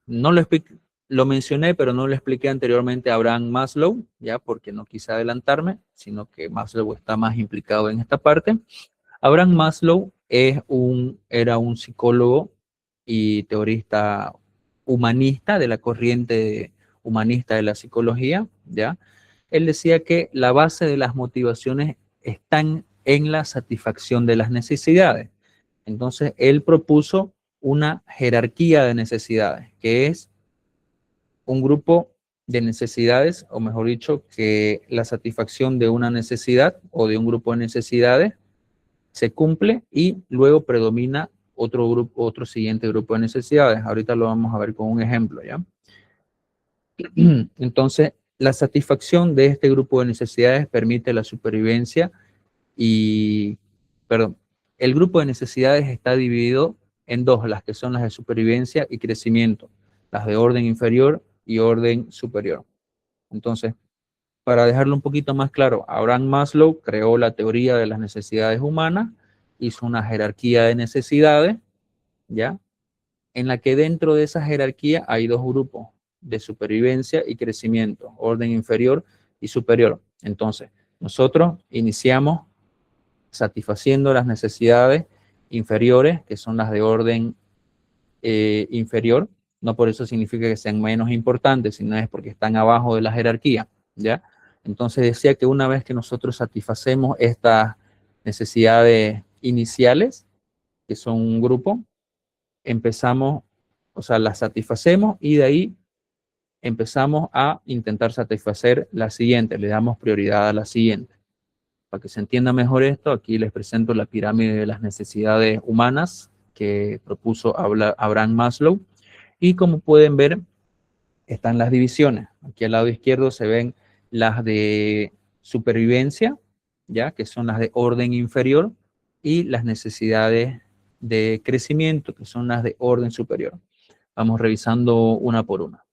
No lo mencioné, pero no lo expliqué anteriormente a Abraham Maslow, ya porque no quise adelantarme, sino que Maslow está más implicado en esta parte. Abraham Maslow era un psicólogo y teorista humanista de la corriente humanista de la psicología, ¿ya? Él decía que la base de las motivaciones están en la satisfacción de las necesidades. Entonces, él propuso una jerarquía de necesidades, que es un grupo de necesidades, o mejor dicho, que la satisfacción de una necesidad o de un grupo de necesidades se cumple y luego predomina otro siguiente grupo de necesidades. Ahorita lo vamos a ver con un ejemplo, ¿ya? Entonces, la satisfacción de este grupo de necesidades permite la supervivencia el grupo de necesidades está dividido en dos, las que son las de supervivencia y crecimiento, las de orden inferior y orden superior. Entonces, para dejarlo un poquito más claro, Abraham Maslow creó la teoría de las necesidades humanas, hizo una jerarquía de necesidades, ¿ya? En la que dentro de esa jerarquía hay dos grupos, de supervivencia y crecimiento, orden inferior y superior. Entonces, nosotros iniciamos satisfaciendo las necesidades inferiores, que son las de orden inferior. No por eso significa que sean menos importantes, sino es porque están abajo de la jerarquía, ¿ya? Entonces decía que una vez que nosotros satisfacemos estas necesidades iniciales, que son un grupo, empezamos, o sea, las satisfacemos y de ahí empezamos a intentar satisfacer la siguiente, le damos prioridad a la siguiente. Para que se entienda mejor esto, aquí les presento la pirámide de las necesidades humanas que propuso Abraham Maslow. Y como pueden ver, están las divisiones. Aquí al lado izquierdo se ven las de supervivencia, ya que son las de orden inferior, y las necesidades de crecimiento, que son las de orden superior. Vamos revisando una por una.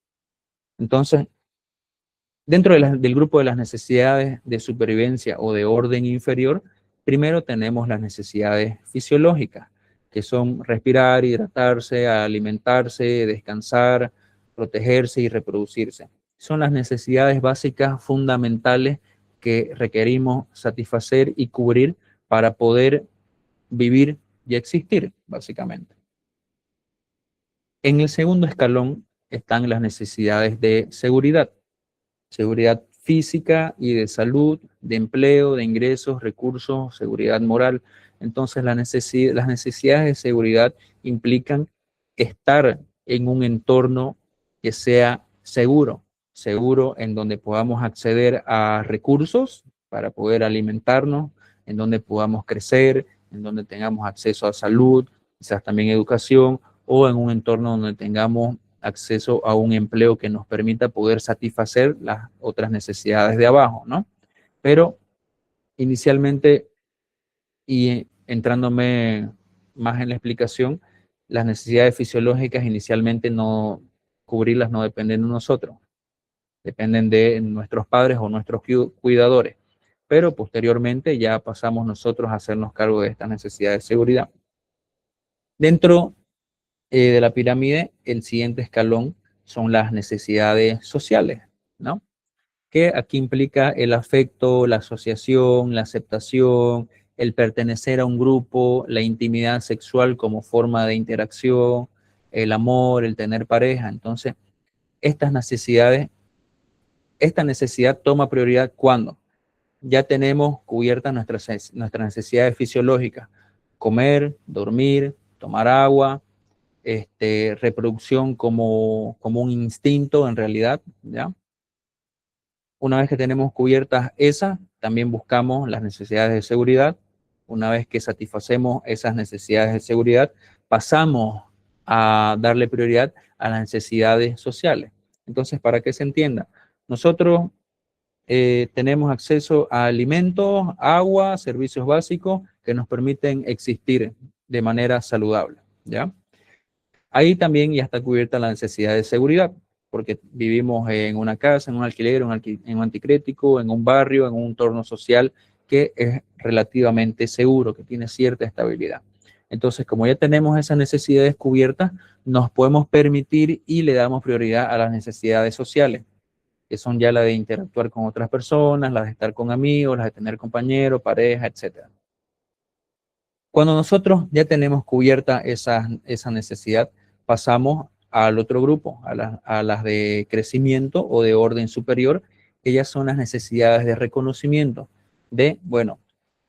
Entonces, dentro del grupo de las necesidades de supervivencia o de orden inferior, primero tenemos las necesidades fisiológicas, que son respirar, hidratarse, alimentarse, descansar, protegerse y reproducirse. Son las necesidades básicas fundamentales que requerimos satisfacer y cubrir para poder vivir y existir, básicamente. En el segundo escalón están las necesidades de seguridad. Seguridad física y de salud, de empleo, de ingresos, recursos, seguridad moral. Entonces, las necesidades de seguridad implican estar en un entorno que sea seguro, seguro en donde podamos acceder a recursos para poder alimentarnos, en donde podamos crecer, en donde tengamos acceso a salud, quizás también educación, o en un entorno donde tengamos acceso a un empleo que nos permita poder satisfacer las otras necesidades de abajo, ¿no? Pero inicialmente, y entrándome más en la explicación, las necesidades fisiológicas inicialmente no cubrirlas no dependen de nosotros, dependen de nuestros padres o nuestros cuidadores, pero posteriormente ya pasamos nosotros a hacernos cargo de estas necesidades de seguridad. Dentro de la pirámide, el siguiente escalón son las necesidades sociales, ¿no? Que aquí implica el afecto, la asociación, la aceptación, el pertenecer a un grupo, la intimidad sexual como forma de interacción, el amor, el tener pareja. Entonces, esta necesidad toma prioridad cuando ya tenemos cubiertas nuestras necesidades fisiológicas: comer, dormir, tomar agua, reproducción como un instinto en realidad, ¿ya? Una vez que tenemos cubiertas esas, también buscamos las necesidades de seguridad. Una vez que satisfacemos esas necesidades de seguridad, pasamos a darle prioridad a las necesidades sociales. Entonces, para que se entienda, nosotros tenemos acceso a alimentos, agua, servicios básicos que nos permiten existir de manera saludable, ¿ya? Ahí también ya está cubierta la necesidad de seguridad, porque vivimos en una casa, en un alquiler, en un anticrético, en un barrio, en un entorno social que es relativamente seguro, que tiene cierta estabilidad. Entonces, como ya tenemos esas necesidades cubiertas, nos podemos permitir y le damos prioridad a las necesidades sociales, que son ya las de interactuar con otras personas, las de estar con amigos, las de tener compañeros, pareja, etc. Cuando nosotros ya tenemos cubierta esa necesidad, pasamos al otro grupo, a las de crecimiento o de orden superior, que ya son las necesidades de reconocimiento, bueno,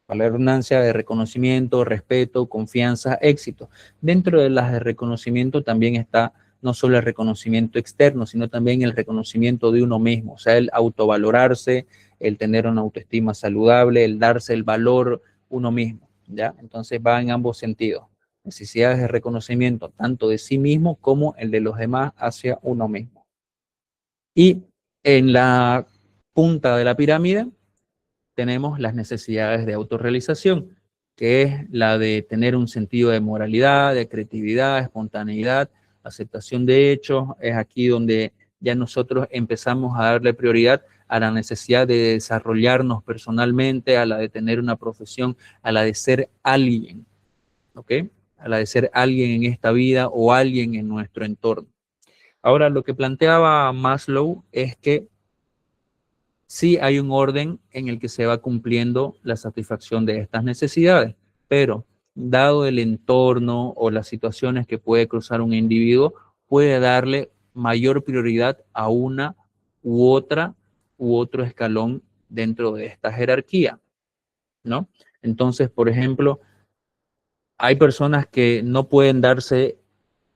para la redundancia, de reconocimiento, respeto, confianza, éxito. Dentro de las de reconocimiento también está no solo el reconocimiento externo, sino también el reconocimiento de uno mismo, o sea, el autovalorarse, el tener una autoestima saludable, el darse el valor uno mismo, ¿ya? Entonces va en ambos sentidos. Necesidades de reconocimiento, tanto de sí mismo como el de los demás hacia uno mismo. Y en la punta de la pirámide tenemos las necesidades de autorrealización, que es la de tener un sentido de moralidad, de creatividad, espontaneidad, aceptación de hechos. Es aquí donde ya nosotros empezamos a darle prioridad a la necesidad de desarrollarnos personalmente, a la de tener una profesión, a la de ser alguien, ¿ok? A la de ser alguien en esta vida o alguien en nuestro entorno. Ahora, lo que planteaba Maslow es que sí hay un orden en el que se va cumpliendo la satisfacción de estas necesidades, pero dado el entorno o las situaciones que puede cruzar un individuo, puede darle mayor prioridad a una u otro escalón dentro de esta jerarquía, ¿no? Entonces, por ejemplo, hay personas que no pueden darse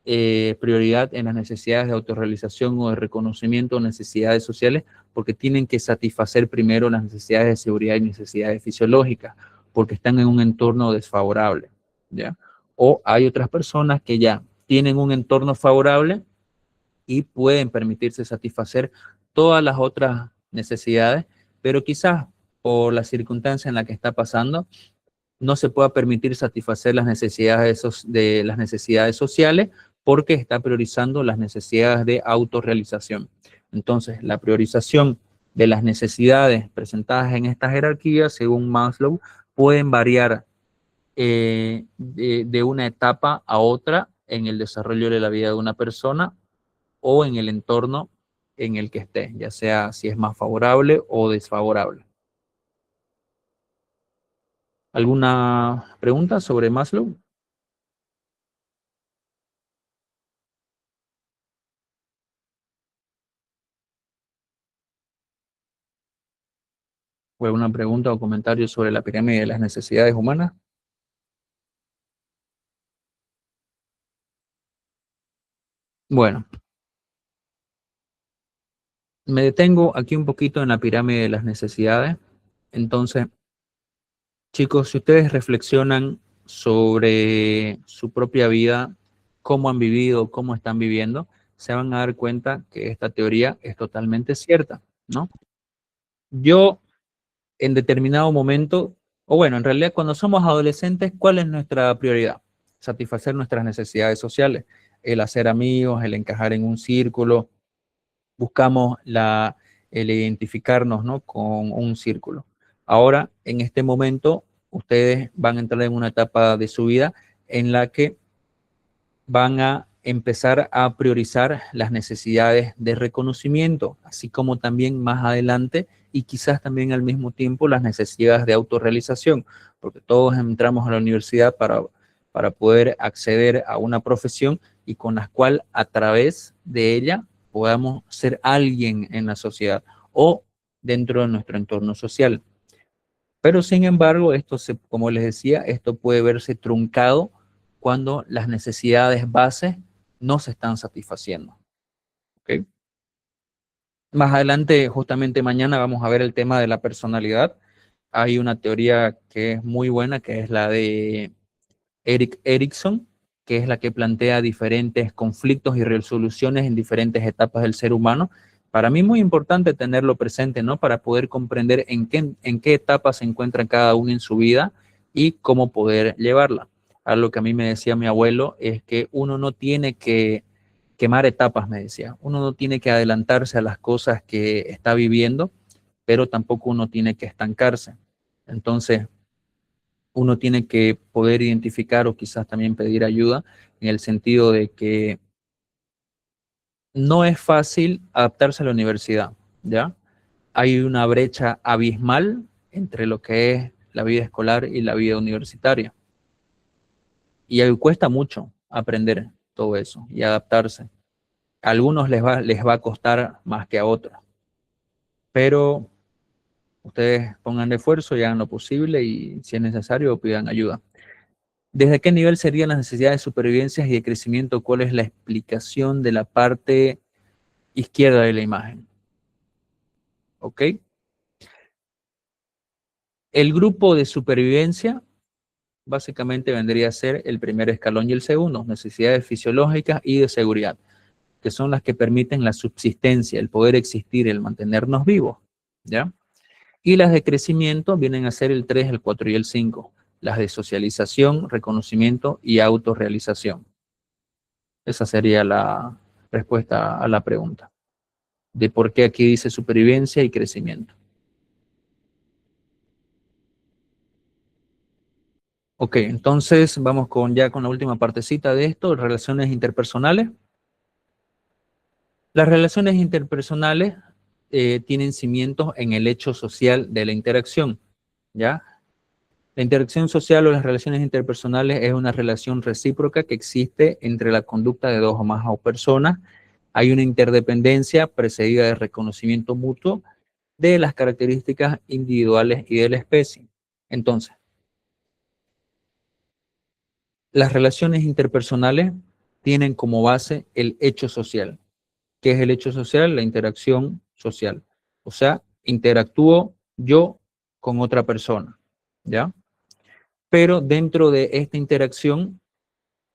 prioridad en las necesidades de autorrealización o de reconocimiento o necesidades sociales porque tienen que satisfacer primero las necesidades de seguridad y necesidades fisiológicas porque están en un entorno desfavorable, ¿ya? O hay otras personas que ya tienen un entorno favorable y pueden permitirse satisfacer todas las otras necesidades, pero quizás por la circunstancia en la que está pasando, no se pueda permitir satisfacer las necesidades sociales porque está priorizando las necesidades de autorrealización. Entonces, la priorización de las necesidades presentadas en esta jerarquía, según Maslow, pueden variar de una etapa a otra en el desarrollo de la vida de una persona o en el entorno en el que esté, ya sea si es más favorable o desfavorable. ¿Alguna pregunta sobre Maslow? ¿O alguna pregunta o comentario sobre la pirámide de las necesidades humanas? Bueno, me detengo aquí un poquito en la pirámide de las necesidades. Entonces, chicos, si ustedes reflexionan sobre su propia vida, cómo han vivido, cómo están viviendo, se van a dar cuenta que esta teoría es totalmente cierta, ¿no? Yo, en determinado momento, o bueno, en realidad cuando somos adolescentes, ¿cuál es nuestra prioridad? Satisfacer nuestras necesidades sociales, el hacer amigos, el encajar en un círculo, buscamos el identificarnos, ¿no?, con un círculo. Ahora, en este momento, ustedes van a entrar en una etapa de su vida en la que van a empezar a priorizar las necesidades de reconocimiento, así como también más adelante y quizás también al mismo tiempo las necesidades de autorrealización, porque todos entramos a la universidad para poder acceder a una profesión y con la cual a través de ella podamos ser alguien en la sociedad o dentro de nuestro entorno social. Pero sin embargo, como les decía, esto puede verse truncado cuando las necesidades bases no se están satisfaciendo. ¿Okay? Más adelante, justamente mañana, vamos a ver el tema de la personalidad. Hay una teoría que es muy buena, que es la de Erik Erikson, que es la que plantea diferentes conflictos y resoluciones en diferentes etapas del ser humano. Para mí muy importante tenerlo presente, ¿no? Para poder comprender en qué etapa se encuentra cada uno en su vida y cómo poder llevarla. Algo que a mí me decía mi abuelo es que uno no tiene que quemar etapas, me decía. Uno no tiene que adelantarse a las cosas que está viviendo, pero tampoco uno tiene que estancarse. Entonces, uno tiene que poder identificar o quizás también pedir ayuda en el sentido de que no es fácil adaptarse a la universidad, ¿ya? Hay una brecha abismal entre lo que es la vida escolar y la vida universitaria. Y ahí cuesta mucho aprender todo eso y adaptarse. A algunos les va a costar más que a otros, pero ustedes pongan de esfuerzo y hagan lo posible y si es necesario pidan ayuda. ¿Desde qué nivel serían las necesidades de supervivencia y de crecimiento? ¿Cuál es la explicación de la parte izquierda de la imagen? ¿Ok? El grupo de supervivencia básicamente vendría a ser el primer escalón y el segundo, necesidades fisiológicas y de seguridad, que son las que permiten la subsistencia, el poder existir, el mantenernos vivos, ¿ya? Y las de crecimiento vienen a ser el 3, el 4 y el 5, las de socialización, reconocimiento y autorrealización. Esa sería la respuesta a la pregunta de por qué aquí dice supervivencia y crecimiento. Ok, entonces vamos ya con la última partecita de esto, relaciones interpersonales. Las relaciones interpersonales tienen cimientos en el hecho social de la interacción, ¿ya? La interacción social o las relaciones interpersonales es una relación recíproca que existe entre la conducta de dos o más personas. Hay una interdependencia precedida de reconocimiento mutuo de las características individuales y de la especie. Entonces, las relaciones interpersonales tienen como base el hecho social. ¿Qué es el hecho social? La interacción social. O sea, interactúo yo con otra persona, ¿ya? Pero dentro de esta interacción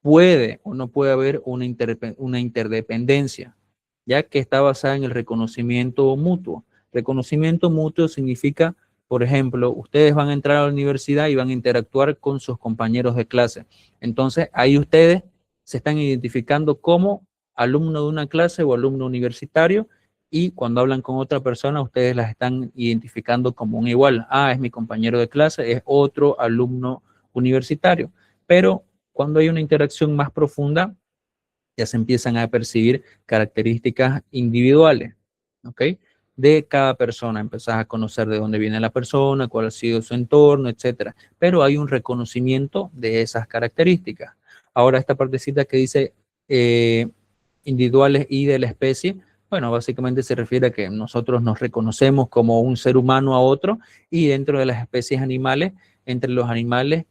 puede o no puede haber una interdependencia, ya que está basada en el reconocimiento mutuo. Reconocimiento mutuo significa, por ejemplo, ustedes van a entrar a la universidad y van a interactuar con sus compañeros de clase. Entonces, ahí ustedes se están identificando como alumno de una clase o alumno universitario, y cuando hablan con otra persona, ustedes las están identificando como un igual. Ah, es mi compañero de clase, es otro alumno universitario. Pero cuando hay una interacción más profunda, ya se empiezan a percibir características individuales, ¿ok? De cada persona. Empezás a conocer de dónde viene la persona, cuál ha sido su entorno, etcétera. Pero hay un reconocimiento de esas características. Ahora, esta partecita que dice individuales y de la especie, bueno, básicamente se refiere a que nosotros nos reconocemos como un ser humano a otro, y dentro de las especies animales, entre los animales,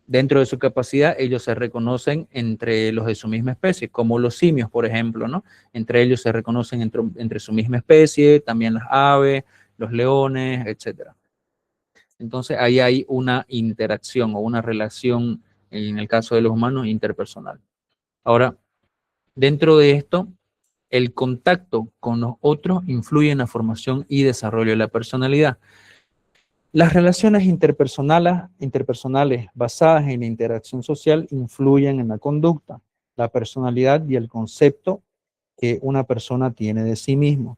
dentro de su capacidad, ellos se reconocen entre los de su misma especie, como los simios, por ejemplo, ¿no? Entre ellos se reconocen entre su misma especie, también las aves, los leones, etc. Entonces, ahí hay una interacción o una relación, en el caso de los humanos, interpersonal. Ahora, dentro de esto, el contacto con los otros influye en la formación y desarrollo de la personalidad. Las relaciones interpersonales basadas en la interacción social influyen en la conducta, la personalidad y el concepto que una persona tiene de sí mismo.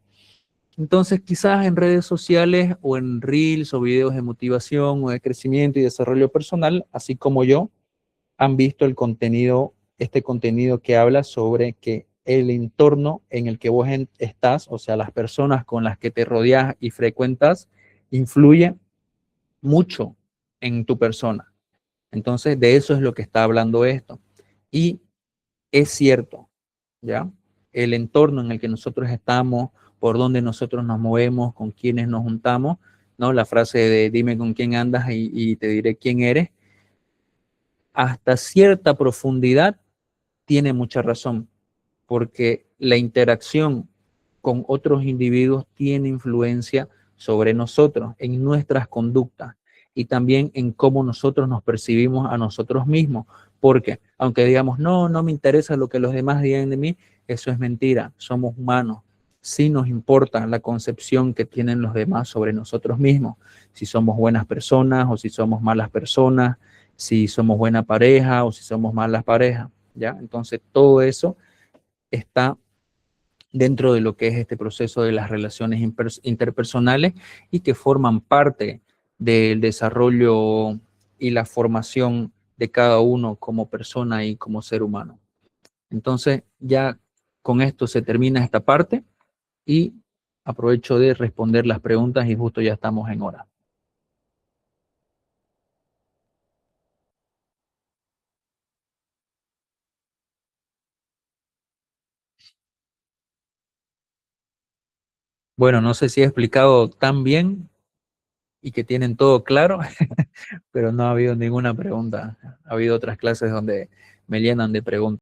Entonces, quizás en redes sociales o en reels o videos de motivación o de crecimiento y desarrollo personal, así como yo, han visto el contenido, este contenido que habla sobre que el entorno en el que vos estás, o sea, las personas con las que te rodeas y frecuentas, influye mucho en tu persona. Entonces, de eso es lo que está hablando esto. Y es cierto, ¿ya? El entorno en el que nosotros estamos, por donde nosotros nos movemos, con quienes nos juntamos, ¿no? La frase de dime con quién andas y te diré quién eres, hasta cierta profundidad tiene mucha razón, porque la interacción con otros individuos tiene influencia sobre nosotros, en nuestras conductas y también en cómo nosotros nos percibimos a nosotros mismos, porque aunque digamos, no, no me interesa lo que los demás digan de mí, eso es mentira, somos humanos. Sí nos importa la concepción que tienen los demás sobre nosotros mismos, si somos buenas personas o si somos malas personas, si somos buena pareja o si somos malas parejas, ¿ya? Entonces todo eso está dentro de lo que es este proceso de las relaciones interpersonales y que forman parte del desarrollo y la formación de cada uno como persona y como ser humano. Entonces, ya con esto se termina esta parte y aprovecho de responder las preguntas y justo ya estamos en hora. Bueno, no sé si he explicado tan bien y que tienen todo claro, pero no ha habido ninguna pregunta. Ha habido otras clases donde me llenan de preguntas.